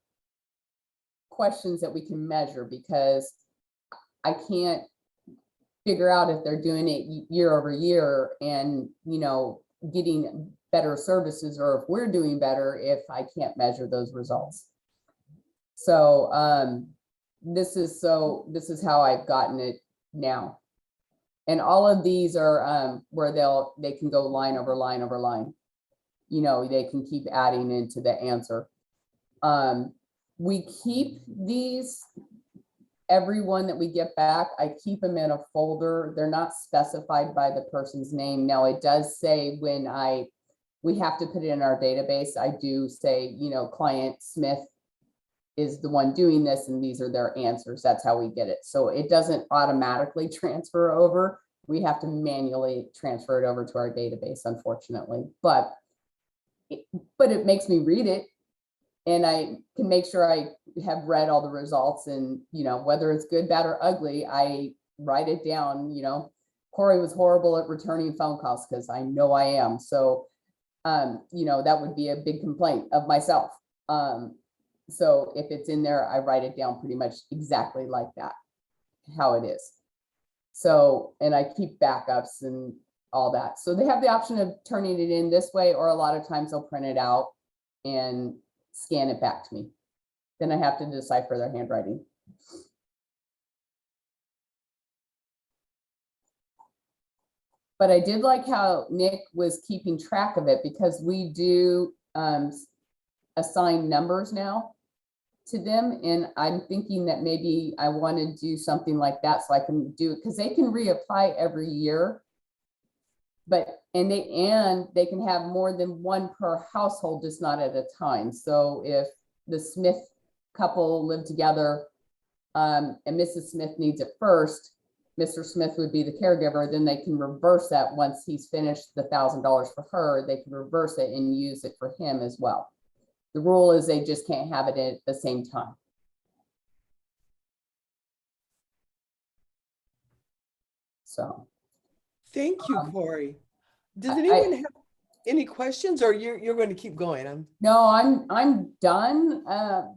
questions that we can measure, because I can't figure out if they're doing it year over year and getting better services, or if we're doing better if I can't measure those results. So this is how I've gotten it now. And all of these are where they can go line over line over line. They can keep adding into the answer. We keep these, every one that we get back, I keep them in a folder. They're not specified by the person's name. Now it does say when we have to put it in our database, I do say, client Smith is the one doing this and these are their answers. That's how we get it. So it doesn't automatically transfer over. We have to manually transfer it over to our database, unfortunately, but it makes me read it. And I can make sure I have read all the results, and, whether it's good, bad, or ugly, I write it down, Cory was horrible at returning phone calls because I know I am. So, that would be a big complaint of myself. So if it's in there, I write it down pretty much exactly like that, how it is. So, and I keep backups and all that. So they have the option of turning it in this way, or a lot of times they'll print it out and scan it back to me. Then I have to decipher their handwriting. But I did like how Nick was keeping track of it, because we do assign numbers now to them. And I'm thinking that maybe I want to do something like that so I can do it, because they can reapply every year. But, and they can have more than one per household, just not at a time. So if the Smith couple live together and Mrs. Smith needs it first, Mr. Smith would be the caregiver, then they can reverse that once he's finished the $1,000 for her, they can reverse it and use it for him as well. The rule is they just can't have it at the same time. So. Thank you, Cory. Does I- anyone have any questions, or you're going to keep going? No, I'm done.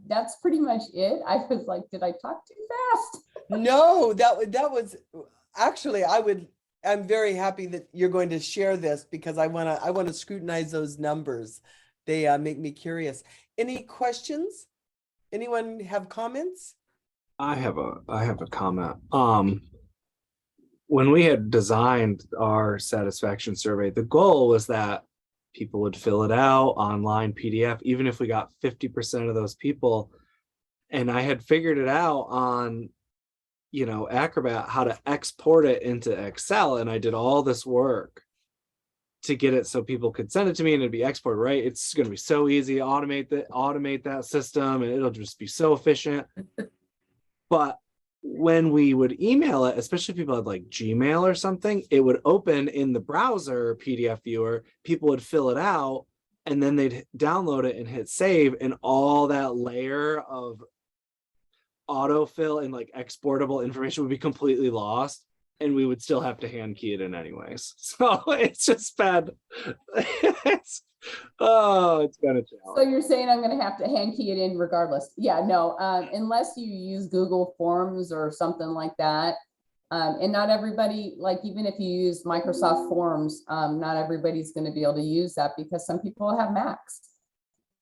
That's pretty much it. I was like, did I talk too fast? No, that was actually, I'm very happy that you're going to share this, because I want to scrutinize those numbers. They make me curious. Any questions? Anyone have comments? I have a comment. When we had designed our satisfaction survey, the goal was that people would fill it out online PDF, even if we got 50% of those people. And I had figured it out on, Acrobat, how to export it into Excel. And I did all this work to get it so people could send it to me and it'd be exported, right? It's going to be so easy to automate that system, and it'll just be so efficient. But when we would email it, especially if people had like Gmail or something, it would open in the browser PDF viewer, people would fill it out, and then they'd download it and hit save, and all that layer of autofill and like exportable information would be completely lost, and we would still have to hand key it in anyways. So it's just bad. it's been a challenge. So you're saying I'm going to have to hand key it in regardless? Yeah, no, unless you use Google Forms or something like that. And not everybody, like even if you use Microsoft Forms, not everybody's going to be able to use that, because some people have Macs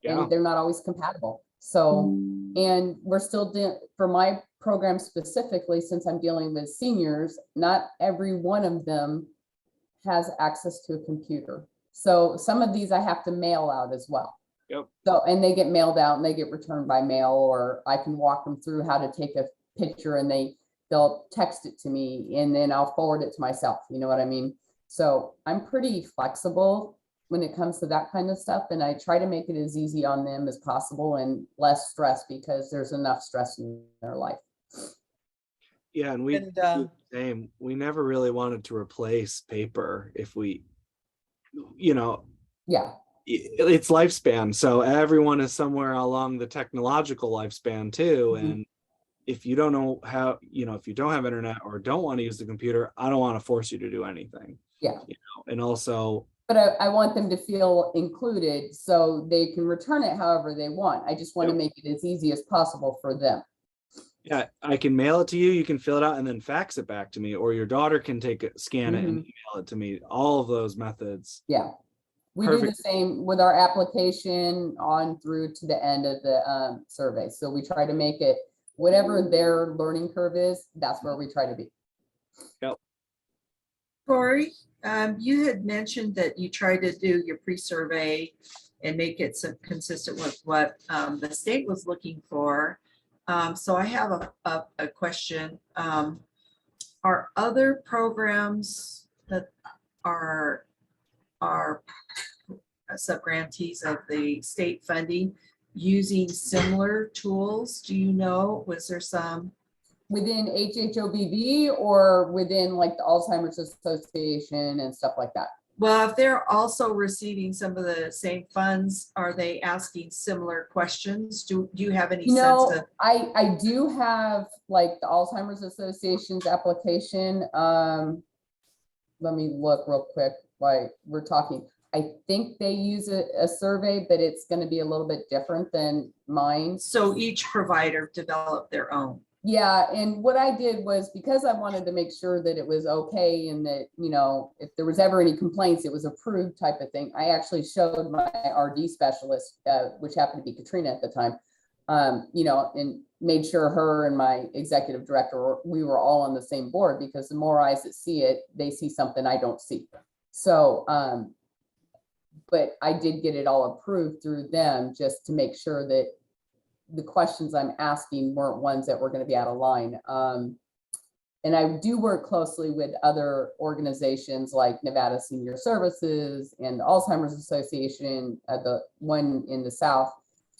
and they're not always compatible. So, and we're still for my program specifically, since I'm dealing with seniors, not every one of them has access to a computer. So some of these I have to mail out as well. Yep. So, and they get mailed out and they get returned by mail, or I can walk them through how to take a picture and they'll text it to me and then I'll forward it to myself. You know what I mean? So I'm pretty flexible when it comes to that kind of stuff. And I try to make it as easy on them as possible and less stress, because there's enough stress in their life. Yeah. And we, same, we never really wanted to replace paper if we, Yeah. It's lifespan. So everyone is somewhere along the technological lifespan too. Mhm. And if you don't know how, if you don't have internet or don't want to use the computer, I don't want to force you to do anything. Yeah. And also, but I want them to feel included so they can return it however they want. I just want to make it as easy as possible for them. Yeah, I can mail it to you. You can fill it out and then fax it back to me, or your daughter can scan it and email it to me. All of those methods. Yeah. We do the same with our application on through to the end of the survey. So we try to make it whatever their learning curve is, that's where we try to be. Yep. Cory, you had mentioned that you tried to do your pre-survey and make it consistent with what the state was looking for. So I have a question. Are other programs that are sub-grantees of the state funding using similar tools? Do you know, was there some? Within HHOBB or within like the Alzheimer's Association and stuff like that? Well, if they're also receiving some of the same funds, are they asking similar questions? Do you have any sense of? I do have like the Alzheimer's Association's application. let me look real quick while we're talking. I think they use a survey, but it's going to be a little bit different than mine. So each provider developed their own. Yeah, and what I did was, because I wanted to make sure that it was okay and that, you know, if there was ever any complaints, it was approved type of thing. I actually showed my RD specialist, which happened to be Katrina at the time, you know, and made sure her and my executive director, we were all on the same board, because the more eyes that see it, they see something I don't see. So, but I did get it all approved through them, just to make sure that the questions I'm asking weren't ones that were going to be out of line. And I do work closely with other organizations like Nevada Senior Services and Alzheimer's Association, the one in the South,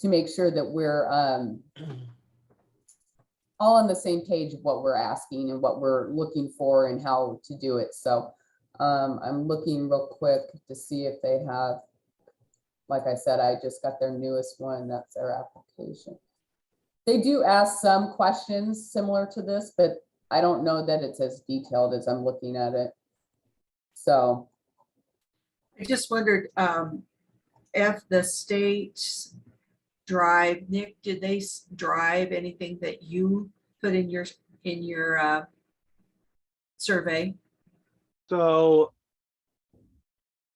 to make sure that we're all on the same page of what we're asking and what we're looking for and how to do it. So I'm looking real quick to see if they have, like I said, I just got their newest one. That's their application. They do ask some questions similar to this, but I don't know that it's as detailed as I'm looking at it. So I just wondered if the states drive, Nick, did they drive anything that you put in your survey? So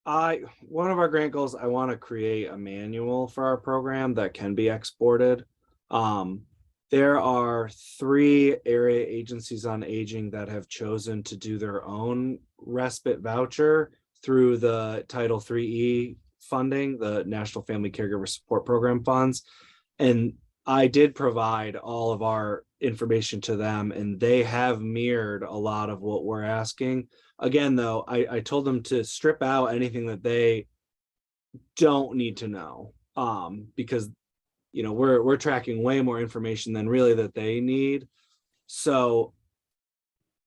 one of our grant goals, I want to create a manual for our program that can be exported. There are 3 area agencies on aging that have chosen to do their own respite voucher through the Title III funding, the National Family Caregiver Support Program funds. And I did provide all of our information to them, and they have mirrored a lot of what we're asking. Again, though, I told them to strip out anything that they don't need to know, because, you know, we're tracking way more information than really that they need. So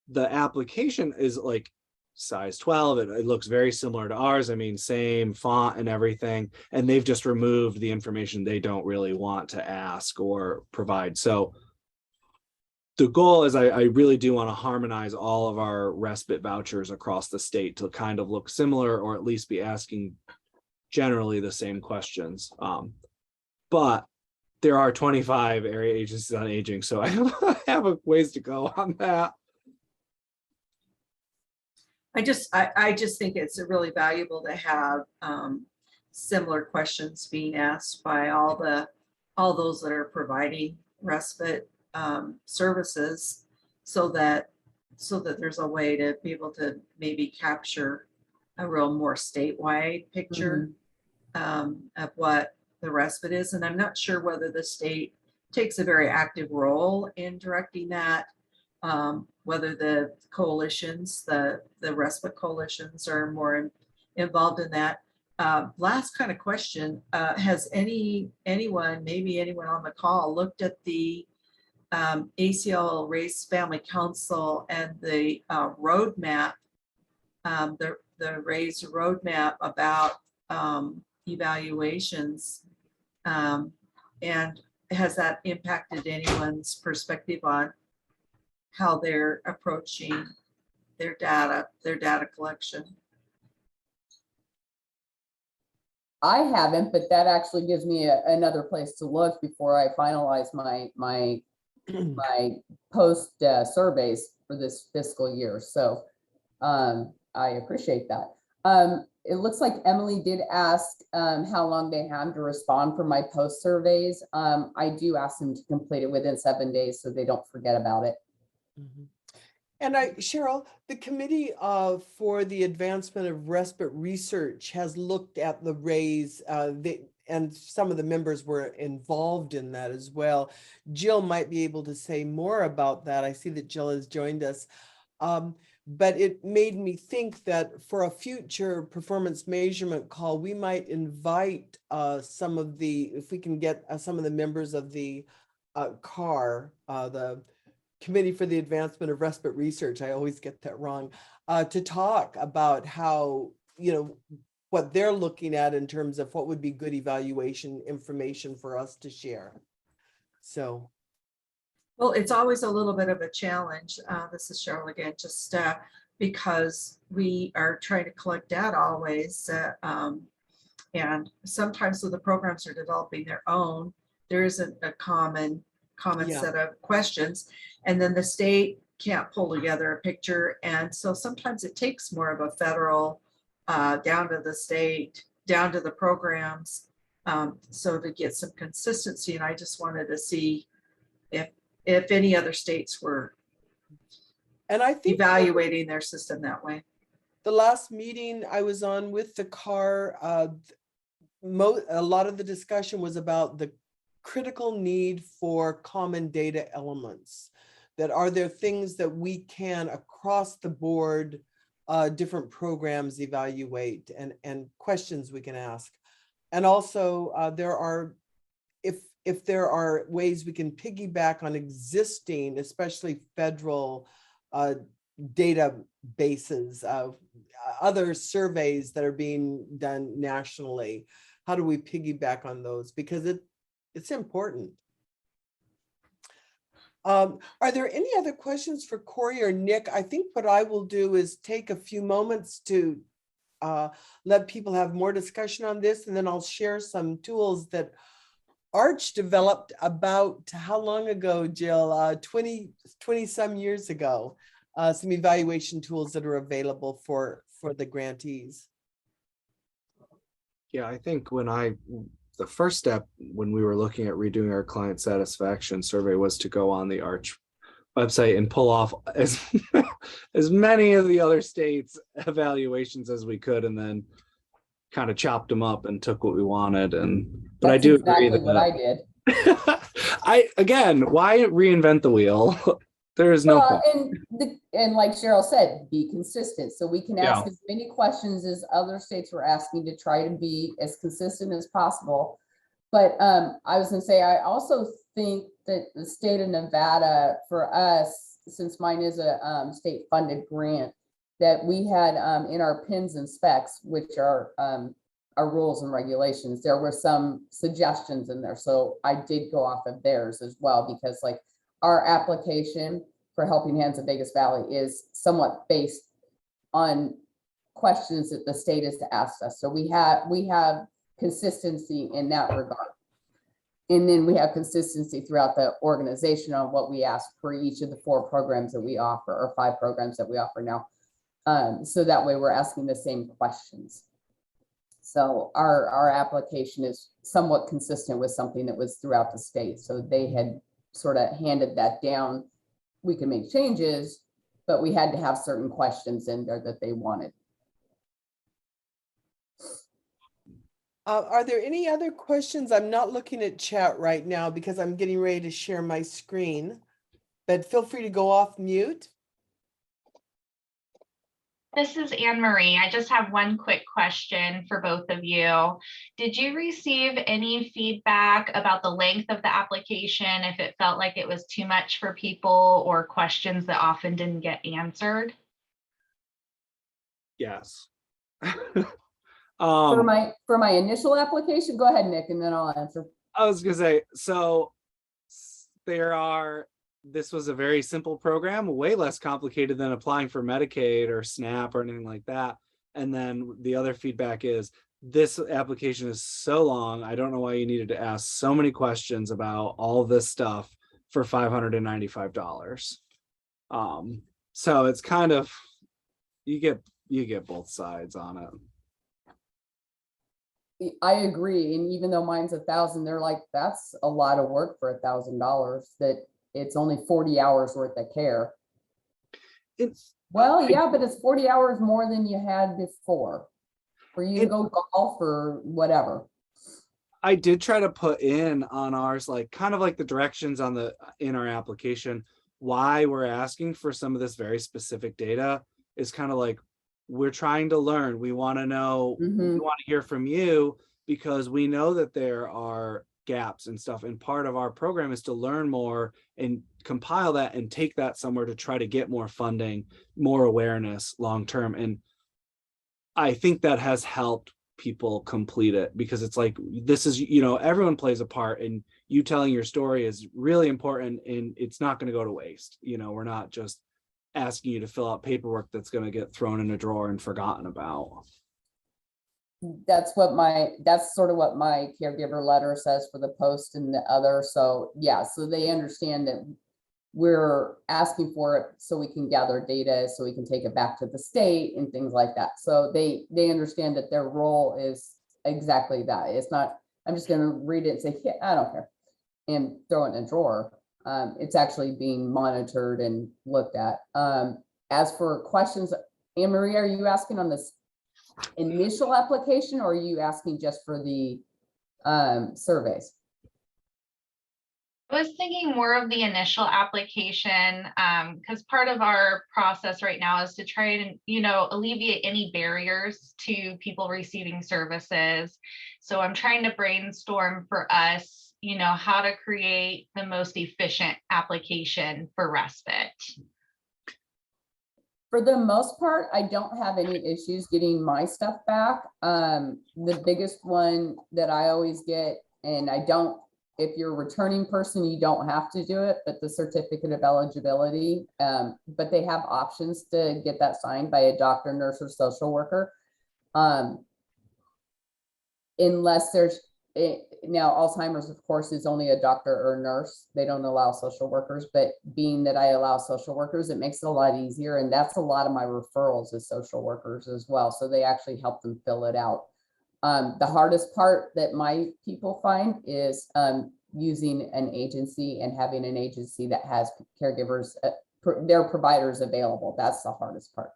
the application is like size 12. It looks very similar to ours. I mean, same font and everything. And they've just removed the information they don't really want to ask or provide. So the goal is I really do want to harmonize all of our respite vouchers across the state to kind of look similar, or at least be asking generally the same questions. But there are 25 area agencies on aging, so I have a ways to go on that. I just think it's really valuable to have similar questions being asked by all those that are providing respite services, so that there's a way to be able to maybe capture a real more statewide picture of what the respite is. And I'm not sure whether the state takes a very active role in directing that, whether the coalitions, the respite coalitions, are more involved in that. Last kind of question, has anyone, maybe anyone on the call, looked at the ACL Race Family Council and the roadmap, the RAISE roadmap about evaluations, and has that impacted anyone's perspective on how they're approaching their data collection? I haven't, but that actually gives me another place to look before I finalize my post surveys for this fiscal year. So I appreciate that. It looks like Emily did ask how long they have to respond for my post surveys. I do ask them to complete it within 7 days so they don't forget about it. And Cheryl, the Committee for the Advancement of Respite Research has looked at the RAISE, and some of the members were involved in that as well. Jill might be able to say more about that. I see that Jill has joined us. But it made me think that for a future performance measurement call, we might invite some of the, if we can get some of the members of the CAR, the Committee for the Advancement of Respite Research, I always get that wrong, to talk about how, you know, what they're looking at in terms of what would be good evaluation information for us to share. So. Well, it's always a little bit of a challenge. This is Cheryl again, just because we are trying to collect data always. And sometimes when the programs are developing their own, there isn't a common Yeah. set of questions. And then the state can't pull together a picture. And so sometimes it takes more of a federal, down to the state, down to the programs. So to get some consistency, and I just wanted to see if any other states were And I think evaluating their system that way. the last meeting I was on with the CAR, a lot of the discussion was about the critical need for common data elements. That are there things that we can across the board, different programs evaluate and questions we can ask. And also if there are ways we can piggyback on existing, especially federal databases of other surveys that are being done nationally. How do we piggyback on those? Because it's important. Are there any other questions for Cory or Nick? I think what I will do is take a few moments to let people have more discussion on this, and then I'll share some tools that Arch developed about how long ago, Jill? 20 some years ago. Some evaluation tools that are available for the grantees. Yeah, I think the first step when we were looking at redoing our client satisfaction survey was to go on the Arch website and pull off as many of the other states' evaluations as we could, and then kind of chopped them up and took what we wanted. But I do agree exactly what I did. Again, why reinvent the wheel? There is no point. And like Cheryl said, be consistent. So we can ask Yeah. as many questions as other states were asking to try to be as consistent as possible. But I was gonna say, I also think that the state of Nevada, for us, since mine is a state funded grant, that we had in our pins and specs, which are our rules and regulations, there were some suggestions in there. So I did go off of theirs as well, because like our application for Helping Hands of Vegas Valley is somewhat based on questions that the state has asked us. So we have consistency in that regard. And then we have consistency throughout the organization on what we ask for each of the 4 programs that we offer, or 5 programs that we offer now. So that way we're asking the same questions. So our application is somewhat consistent with something that was throughout the state. So they had sort of handed that down. We can make changes, but we had to have certain questions in there that they wanted. Are there any other questions? I'm not looking at chat right now because I'm getting ready to share my screen, but feel free to go off mute. This is Anne Marie. I just have one quick question for both of you. Did you receive any feedback about the length of the application, if it felt like it was too much for people, or questions that often didn't get answered? Yes. For my initial application, go ahead, Nick, and then I'll answer. I was gonna say, so this was a very simple program, way less complicated than applying for Medicaid or SNAP or anything like that. And then the other feedback is, this application is so long, I don't know why you needed to ask so many questions about all this stuff for $595. So it's kind of, you get both sides on it. I agree. And even though mine's $1,000, they're like, that's a lot of work for $1,000, that it's only 40 hours worth of care. Well, yeah, but it's 40 hours more than you had before for you to go golf or whatever. I did try to put in on ours, like kind of like the directions in our application, why we're asking for some of this very specific data is kind of like, we're trying to learn. We want to know, we want to hear from you, because we know that there are gaps and stuff. And part of our program is to learn more and compile that and take that somewhere to try to get more funding, more awareness long-term. And I think that has helped people complete it, because it's like, this is, everyone plays a part, and you telling your story is really important, and it's not going to go to waste. We're not just asking you to fill out paperwork that's going to get thrown in a drawer and forgotten about. That's sort of what my caregiver letter says for the post and the other. So yeah, so they understand that we're asking for it so we can gather data, so we can take it back to the state and things like that. So they understand that their role is exactly that. It's not, I'm just going to read it and say, yeah, I don't care, and throw it in a drawer. It's actually being monitored and looked at. As for questions, Anne Marie, are you asking on this initial application, or are you asking just for the surveys? I was thinking more of the initial application, because part of our process right now is to try and, alleviate any barriers to people receiving services. So I'm trying to brainstorm for us, how to create the most efficient application for respite. For the most part, I don't have any issues getting my stuff back. The biggest one that I always get, and if you're a returning person, you don't have to do it, but the certificate of eligibility, but they have options to get that signed by a doctor, nurse, or social worker. Unless there's, now Alzheimer's, of course, is only a doctor or nurse. They don't allow social workers, but being that I allow social workers, it makes it a lot easier. And that's a lot of my referrals as social workers as well. So they actually help them fill it out. The hardest part that my people find is using an agency and having an agency that has caregivers, their providers available. That's the hardest part.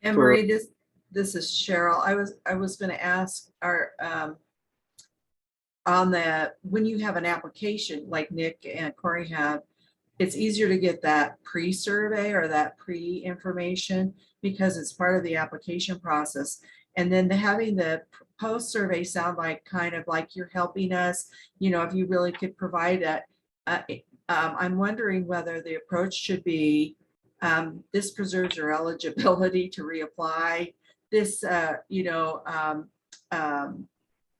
And Marie, this is Cheryl. I was going to ask our when you have an application like Nick and Cory have, it's easier to get that pre-survey or that pre-information because it's part of the application process. And then having the post-survey sound like kind of like you're helping us, if you really could provide that. I'm wondering whether the approach should be, this preserves your eligibility to reapply. This,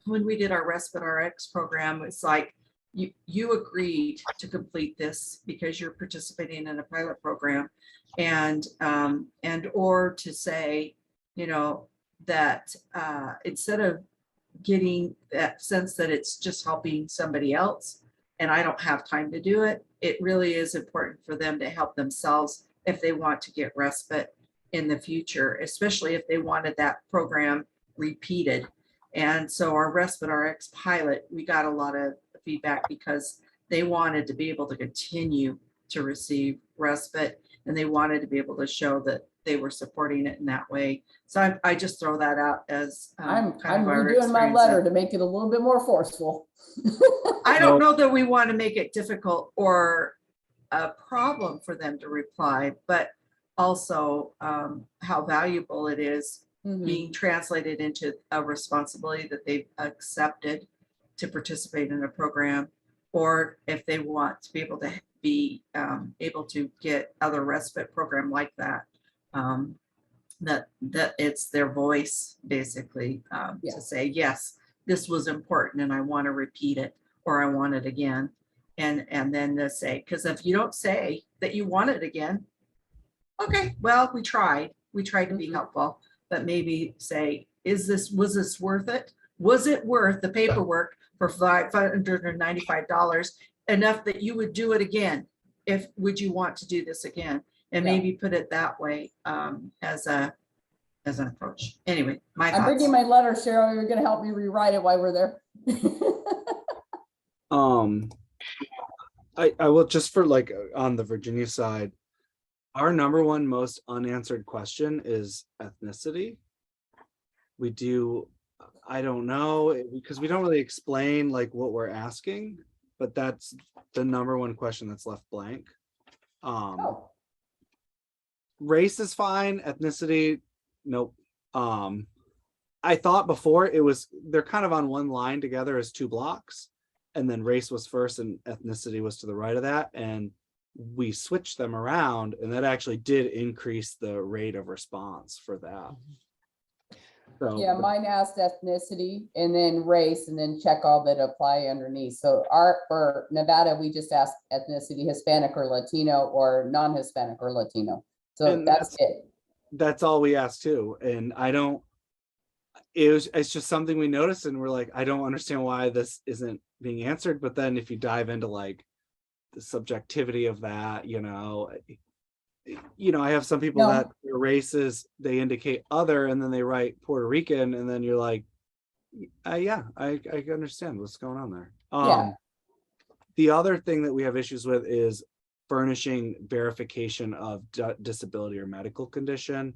when we did our Respite RX program, it's like you agreed to complete this because you're participating in a pilot program, and or to say, that instead of getting that sense that it's just helping somebody else and I don't have time to do it, it really is important for them to help themselves if they want to get respite in the future, especially if they wanted that program repeated. And so our Respite RX pilot, we got a lot of feedback because they wanted to be able to continue to receive respite, and they wanted to be able to show that they were supporting it in that way. So I just throw that out as I'm kind of our redoing my letter to make it a little bit more forceful. I don't know that we want to make it difficult or a problem for them to reply, but also how valuable it is being translated into a responsibility that they've accepted to participate in a program, or if they want to be able to get other respite program like that, that it's their voice basically to say, yes, this was important and I want to repeat it, or I want it again. And then to say, because if you don't say that you want it again, okay, well, we tried to be helpful, but maybe say, was this worth it? Was it worth the paperwork for $595 enough that you would do it again? Would you want to do this again? And maybe put it that way as an approach. Anyway, I'm bringing my letter, Cheryl. You're going to help me rewrite it while we're there. I will, just for like on the Virginia side, our number one most unanswered question is ethnicity. I don't know, because we don't really explain like what we're asking, but that's the number one question that's left blank. Race is fine, ethnicity, nope. I thought before they're kind of on one line together as two blocks, and then race was first and ethnicity was to the right of that, and we switched them around, and that actually did increase the rate of response for that. So Yeah, mine asked ethnicity and then race and then check all that apply underneath. So for Nevada, we just asked ethnicity, Hispanic or Latino or non-Hispanic or Latino. So And that's it. that's all we asked too. And it's just something we noticed and we're like, I don't understand why this isn't being answered. But then if you dive into like the subjectivity of that, I have some people No. that their races, they indicate other and then they write Puerto Rican and then you're like, yeah, I understand what's going on there. Yeah. The other thing that we have issues with is furnishing verification of disability or medical condition,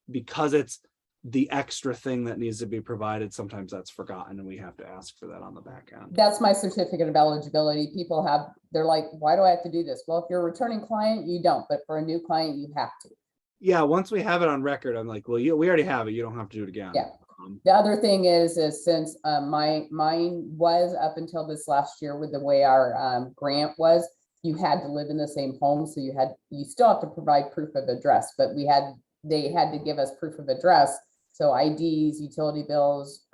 because it's the extra thing that needs to be provided. Sometimes that's forgotten and we have to ask for that on the back end. That's my certificate of eligibility. They're like, why do I have to do this? Well, if you're a returning client, you don't, but for a new client, you have to. Yeah, once we have it on record, I'm like, well, we already have it. You don't have to do it again. Yeah. The other thing is since mine was up until this last year with the way our grant was, you had to live in the same home. So you still have to provide proof of address, but they had to give us proof of address. So IDs, utility bills,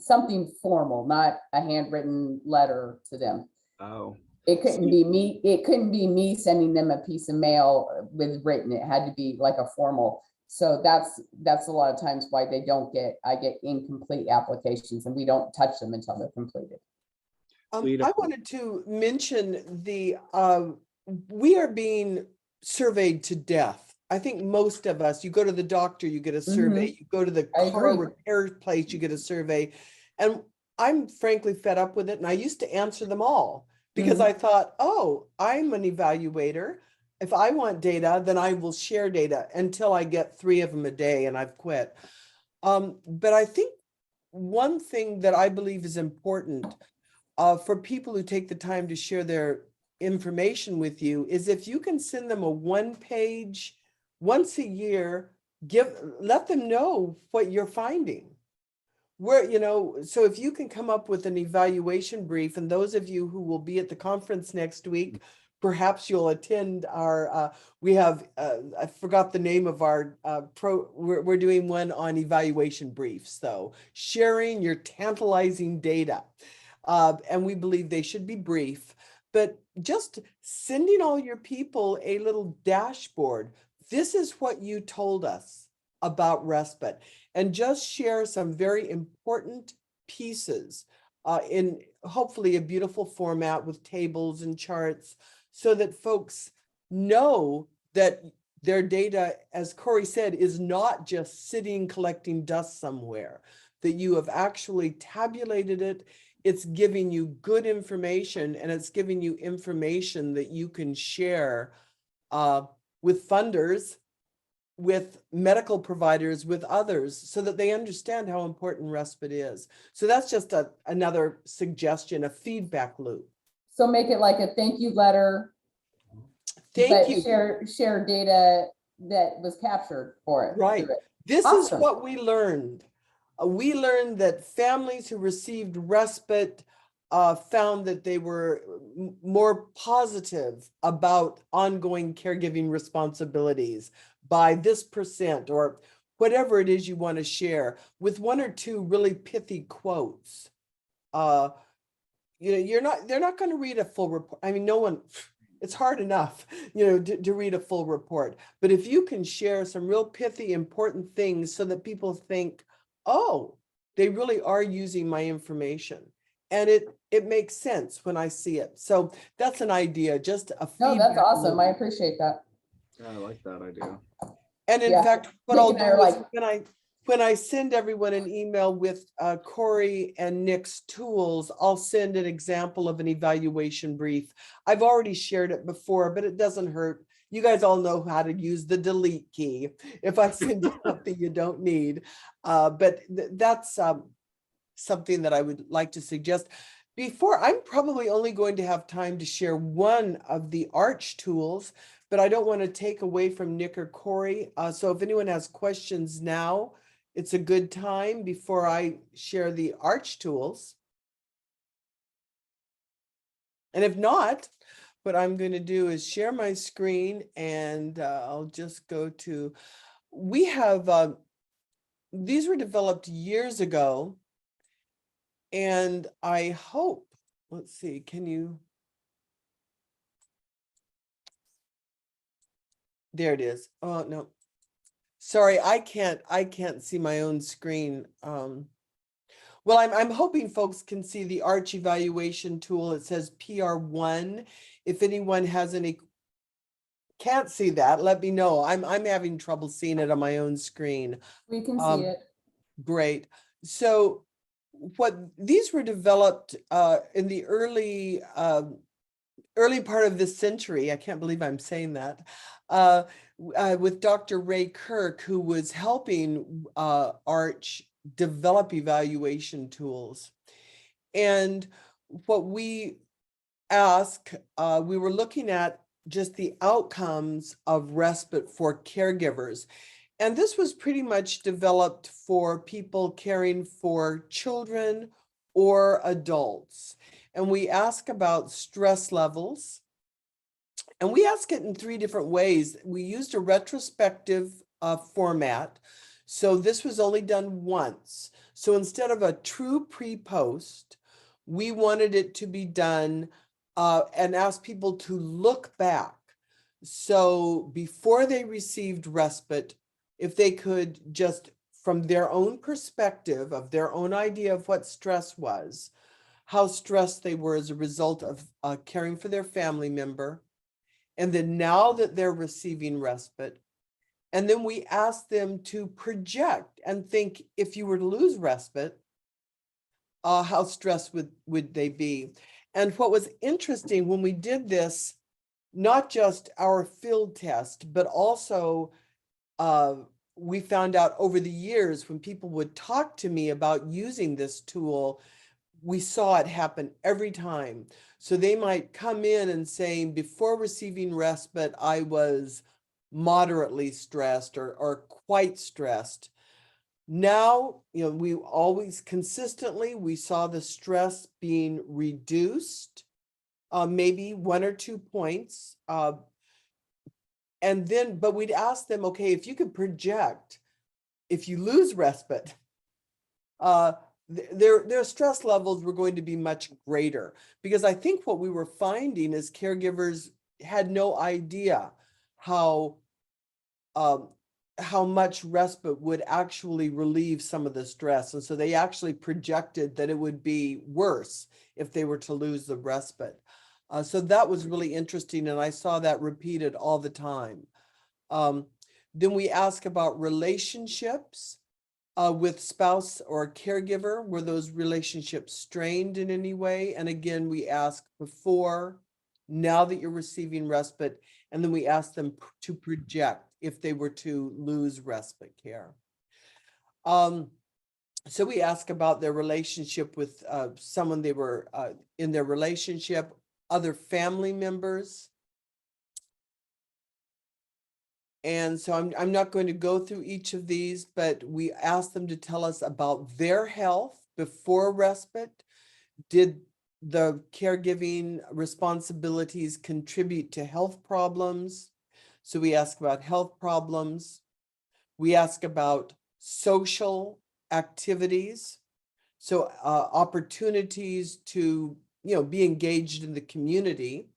something formal, not a handwritten letter to them. Oh. It couldn't be me sending them a piece of mail with written. It had to be like a formal. So that's a lot of times why I get incomplete applications and we don't touch them until they're completed. I wanted to mention we are being surveyed to death. I think most of us, you go to the doctor, you get a survey, you go to the car repair place, you get a survey. And I'm frankly fed up with it. And I used to answer them all because I thought, oh, I'm an evaluator. If I want data, then I will share data until I get 3 of them a day and I've quit. But I think one thing that I believe is important for people who take the time to share their information with you is if you can send them a 1-page once a year, let them know what you're finding. So if you can come up with an evaluation brief, and those of you who will be at the conference next week, perhaps you'll attend we have, I forgot the name of our we're doing one on evaluation briefs, though, sharing your tantalizing data. And we believe they should be brief, but just sending all your people a little dashboard. This is what you told us about Respite, and just share some very important pieces in hopefully a beautiful format with tables and charts so that folks know that their data, as Cory said, is not just sitting collecting dust somewhere, that you have actually tabulated it. It's giving you good information, and it's giving you information that you can share with funders, with medical providers, with others, so that they understand how important Respite is. So that's just another suggestion, a feedback loop. So make it like a thank you letter. Thank you. Share data that was captured for it. Right. This Awesome. is what we learned. We learned that families who received Respite found that they were more positive about ongoing caregiving responsibilities by this percent, or whatever it is you want to share, with 1 or 2 really pithy quotes. They're not going to read a full report. I mean, no one, it's hard enough, to read a full report. But if you can share some real pithy, important things so that people think, oh, they really are using my information. And it makes sense when I see it. So that's an idea, just a feedback. No, that's awesome. loop. I appreciate that. Yeah, I like that idea. And in Yeah. fact, what I'll Nick and I do are is when I send everyone an email with Cory and Nick's tools, I'll send an example of an evaluation brief. I've already shared it before, but it doesn't hurt. You guys all know how to use the delete key if I send you something you don't need. But that's something that I would like to suggest. I'm probably only going to have time to share one of the Arch tools, but I don't want to take away from Nick or Cory. So if anyone has questions now, it's a good time before I share the Arch tools. And if not, what I'm going to do is share my screen, and I'll just go to, we have these were developed years ago. And I hope, let's see, can you? There it is. Oh, no. Sorry, I can't see my own screen. Well, I'm hoping folks can see the Arch evaluation tool. It says PR1. If anyone has any, can't see that, let me know. I'm having trouble seeing it on my own screen. We can see it. Great. So what these were developed in the early part of this century. I can't believe I'm saying that. With Dr. Ray Kirk, who was helping Arch develop evaluation tools. And what we ask, we were looking at just the outcomes of respite for caregivers. And this was pretty much developed for people caring for children or adults. And we ask about stress levels. And we ask it in 3 different ways. We used a retrospective format. So this was only done once. So instead of a true pre-post, we wanted it to be done and ask people to look back. So before they received respite, if they could just from their own perspective of their own idea of what stress was, how stressed they were as a result of caring for their family member. And then now that they're receiving respite, and then we ask them to project and think, if you were to lose respite, how stressed would they be? And what was interesting when we did this, not just our field test, but also we found out over the years when people would talk to me about using this tool, we saw it happen every time. So they might come in and saying, before receiving respite, I was moderately stressed or quite stressed. Now, we always consistently, we saw the stress being reduced, maybe 1 or 2 points. And then, but we'd ask them, okay, if you could project, if you lose respite, their stress levels were going to be much greater, because I think what we were finding is caregivers had no idea how much respite would actually relieve some of the stress. And so they actually projected that it would be worse if they were to lose the respite. So that was really interesting. And I saw that repeated all the time. Then we ask about relationships with spouse or caregiver. Were those relationships strained in any way? And again, we ask before, now that you're receiving respite, and then we ask them to project if they were to lose respite care. So we ask about their relationship with someone they were in their relationship, other family members. And so I'm not going to go through each of these, but we ask them to tell us about their health before respite. Did the caregiving responsibilities contribute to health problems? So we ask about health problems. We ask about social activities. So opportunities to, be engaged in the community.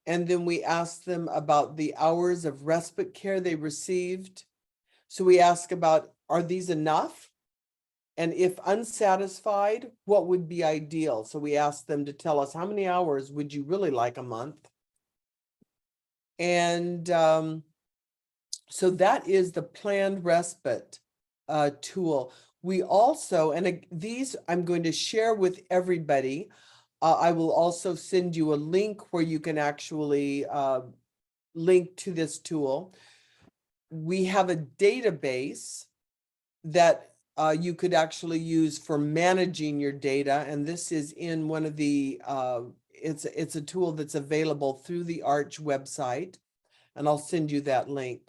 And then we ask them about the hours of respite care they received. So we ask about, are these enough? And if unsatisfied, what would be ideal? So we ask them to tell us, how many hours would you really like a month? And so that is the planned respite tool. We also, and these I'm going to share with everybody. I will also send you a link where you can actually link to this tool. We have a database that you could actually use for managing your data. And this is in one of the, it's a tool that's available through the Arch website. And I'll send you that link.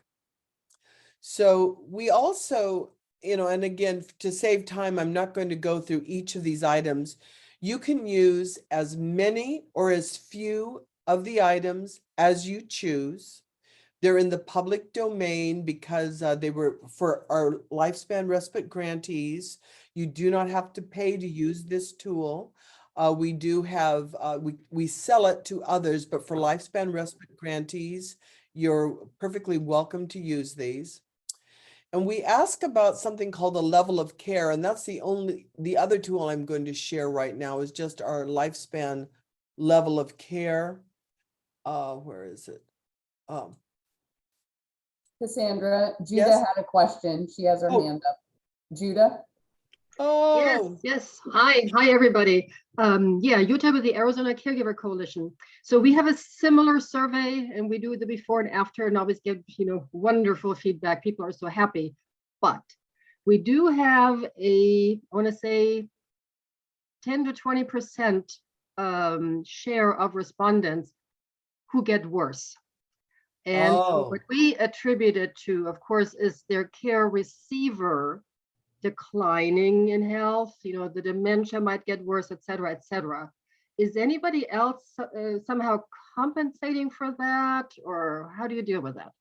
So we also, and again, to save time, I'm not going to go through each of these items. You can use as many or as few of the items as you choose, They're in the public domain because they were for our lifespan respite grantees. You do not have to pay to use this tool. We do have, we sell it to others, but for lifespan respite grantees, you're perfectly welcome to use these. And we ask about something called the level of care, and that's the other tool I'm going to share right now is just our lifespan level of care. Where is it? Cassandra, Judah Yes? had a question. She has her Oh. hand up. Judah? Oh, Yes. Hi, everybody. Yeah, Utah with the Arizona Caregiver Coalition. So we have a similar survey and we do the before and after and always get, wonderful feedback. People are so happy. But we do have I want to say 10 to 20% share of respondents who get worse. And what we attribute it to, of course, is their care receiver declining in health, the dementia might get worse, et cetera, et cetera. Is anybody else somehow compensating for that, or how do you deal with that?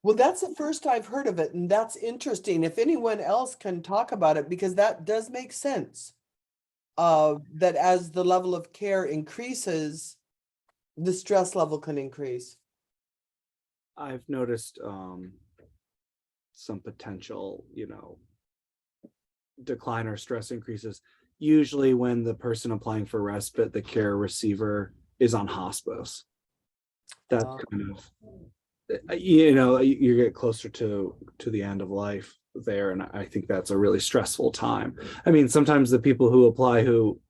well, that's the first I've heard of it, and that's interesting. If anyone else can talk about it, because that does make sense. That as the level of care increases, the stress level can increase. I've noticed some potential, decline or stress increases. Usually when the person applying for respite, the care receiver is on hospice. That's kind of, you get closer to the end of life there. And I think that's a really stressful time. I mean, sometimes the people who apply who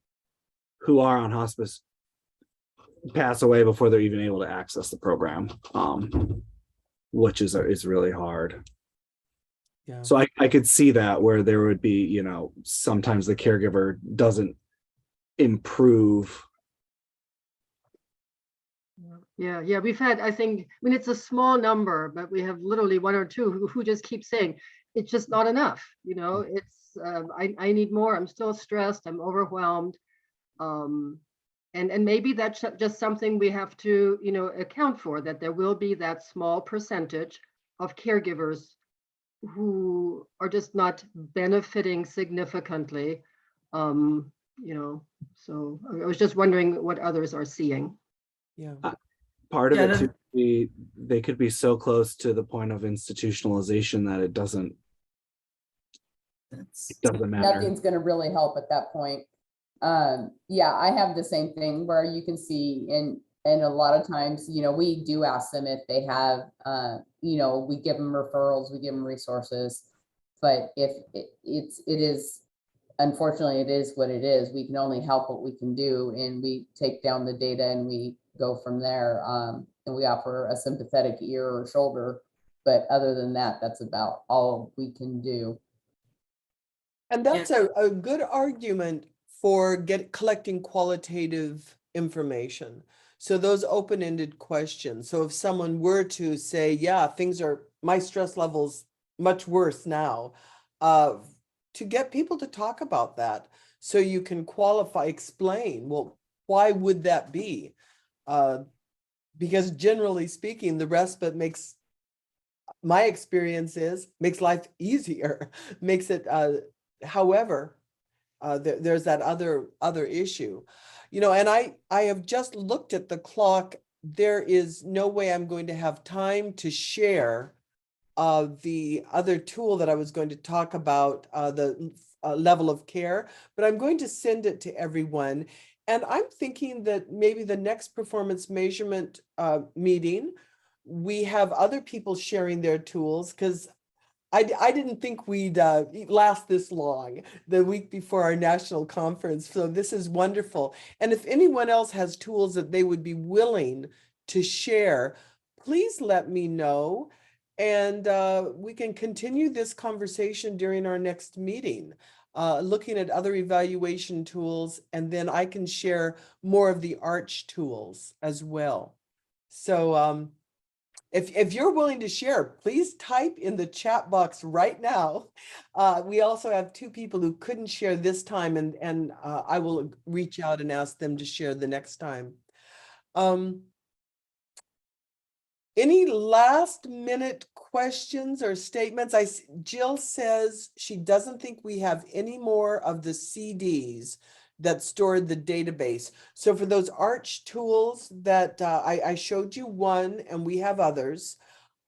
are on hospice pass away before they're even able to access the program, which is really hard. Yeah. So I could see that where there would be, sometimes the caregiver doesn't improve. Yeah, we've had, I mean, it's a small number, but we have literally one or two who just keep saying, it's just not enough. It's, I need more. I'm still stressed. I'm overwhelmed. And maybe that's just something we have to, account for, that there will be that small percentage of caregivers who are just not benefiting significantly. So I was just wondering what others are seeing. Yeah. Part of Yeah, it too, they could be so close to the point of institutionalization that it doesn't matter. Nothing's going to really help at that point. Yeah, I have the same thing where you can see and a lot of times, we do ask them if they have, we give them referrals, we give them resources, but if it is, unfortunately, it is what it is. We can only help what we can do, and we take down the data and we go from there. And we offer a sympathetic ear or shoulder, but other than that, that's about all we can do. And that's a good argument for collecting qualitative information. So those open-ended questions. So if someone were to say, yeah, my stress level's much worse now, to get people to talk about that so you can explain, well, why would that be? Because generally speaking, the respite my experience makes life easier, makes it, however, there's that other issue, and I have just looked at the clock. There is no way I'm going to have time to share the other tool that I was going to talk about, the level of care, but I'm going to send it to everyone. And I'm thinking that maybe the next performance measurement meeting, we have other people sharing their tools, because I didn't think we'd last this long the week before our national conference. So this is wonderful. And if anyone else has tools that they would be willing to share, please let me know. And we can continue this conversation during our next meeting, looking at other evaluation tools, and then I can share more of the ARCH tools as well. So if you're willing to share, please type in the chat box right now. We also have two people who couldn't share this time, and I will reach out and ask them to share the next time. Any last minute questions or statements? Jill says she doesn't think we have any more of the CDs that stored the database. So for those Arch tools that I showed you one, and we have others.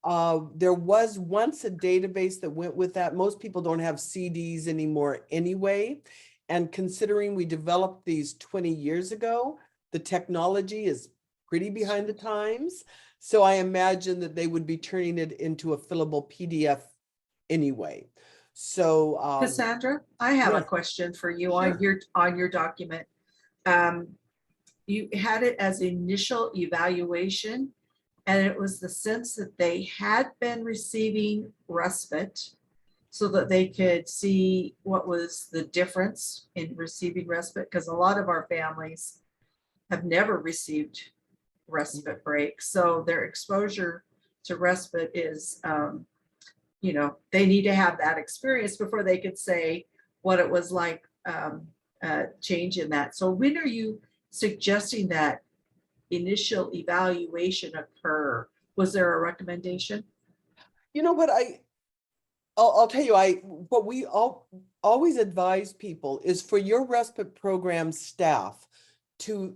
There was once a database that went with that. Most people don't have CDs anymore anyway. And considering we developed these 20 years ago, the technology is pretty behind the times. So I imagine that they would be turning it into a fillable PDF anyway. So Cassandra, I have a yes. question for you Sure. on your document. You had it as initial evaluation, and it was the sense that they had been receiving respite so that they could see what was the difference in receiving respite, because a lot of our families have never received respite break. So their exposure to respite is, you know, they need to have that experience before they could say what it was like change in that. So when are you suggesting that initial evaluation occur? Was there a recommendation? You know what, I'll tell you, what we always advise people is for your respite program staff to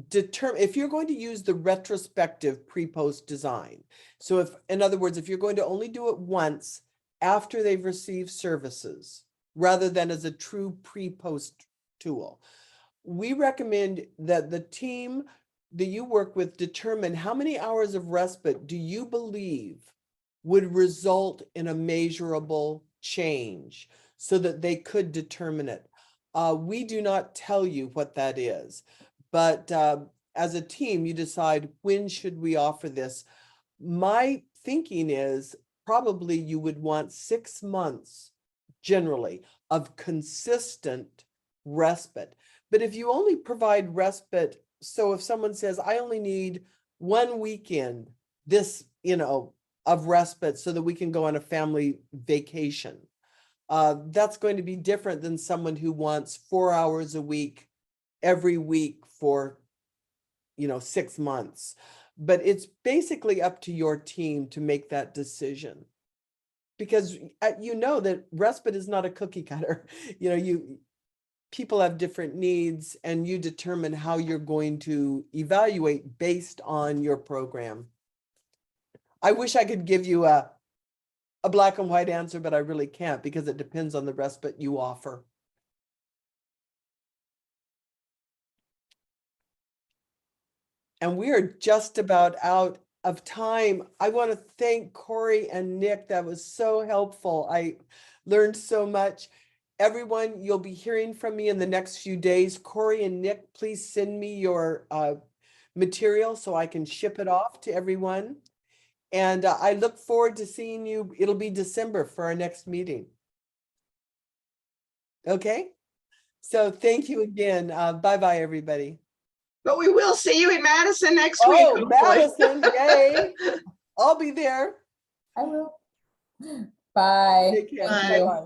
determine if you're going to use the retrospective pre-post design. So if, in other words, if you're going to only do it once after they've received services, rather than as a true pre-post tool, we recommend that the team that you work with determine how many hours of respite do you believe would result in a measurable change so that they could determine it. We do not tell you what that is, but as a team, you decide when should we offer this. My thinking is probably you would want 6 months generally of consistent respite. But if you only provide respite, so if someone says, I only need 1 weekend, this, you know, of respite so that we can go on a family vacation, that's going to be different than someone who wants 4 hours a week, every week for, you know, 6 months. But it's basically up to your team to make that decision. Because you know that respite is not a cookie cutter. You know, people have different needs, and you determine how you're going to evaluate based on your program. I wish I could give you a black and white answer, but I really can't because it depends on the respite you offer. And we are just about out of time. I want to thank Cory and Nick. That was so helpful. I learned so much. Everyone, you'll be hearing from me in the next few days. Cory and Nick, please send me your material so I can ship it off to everyone. And I look forward to seeing you. It'll be December for our next meeting. Okay? So thank you again. Bye-bye, everybody. But we will see you in Madison next week. Oh, hopefully. Madison, yay. I'll be there. I will. Bye. Take care. Bye. Bye-bye.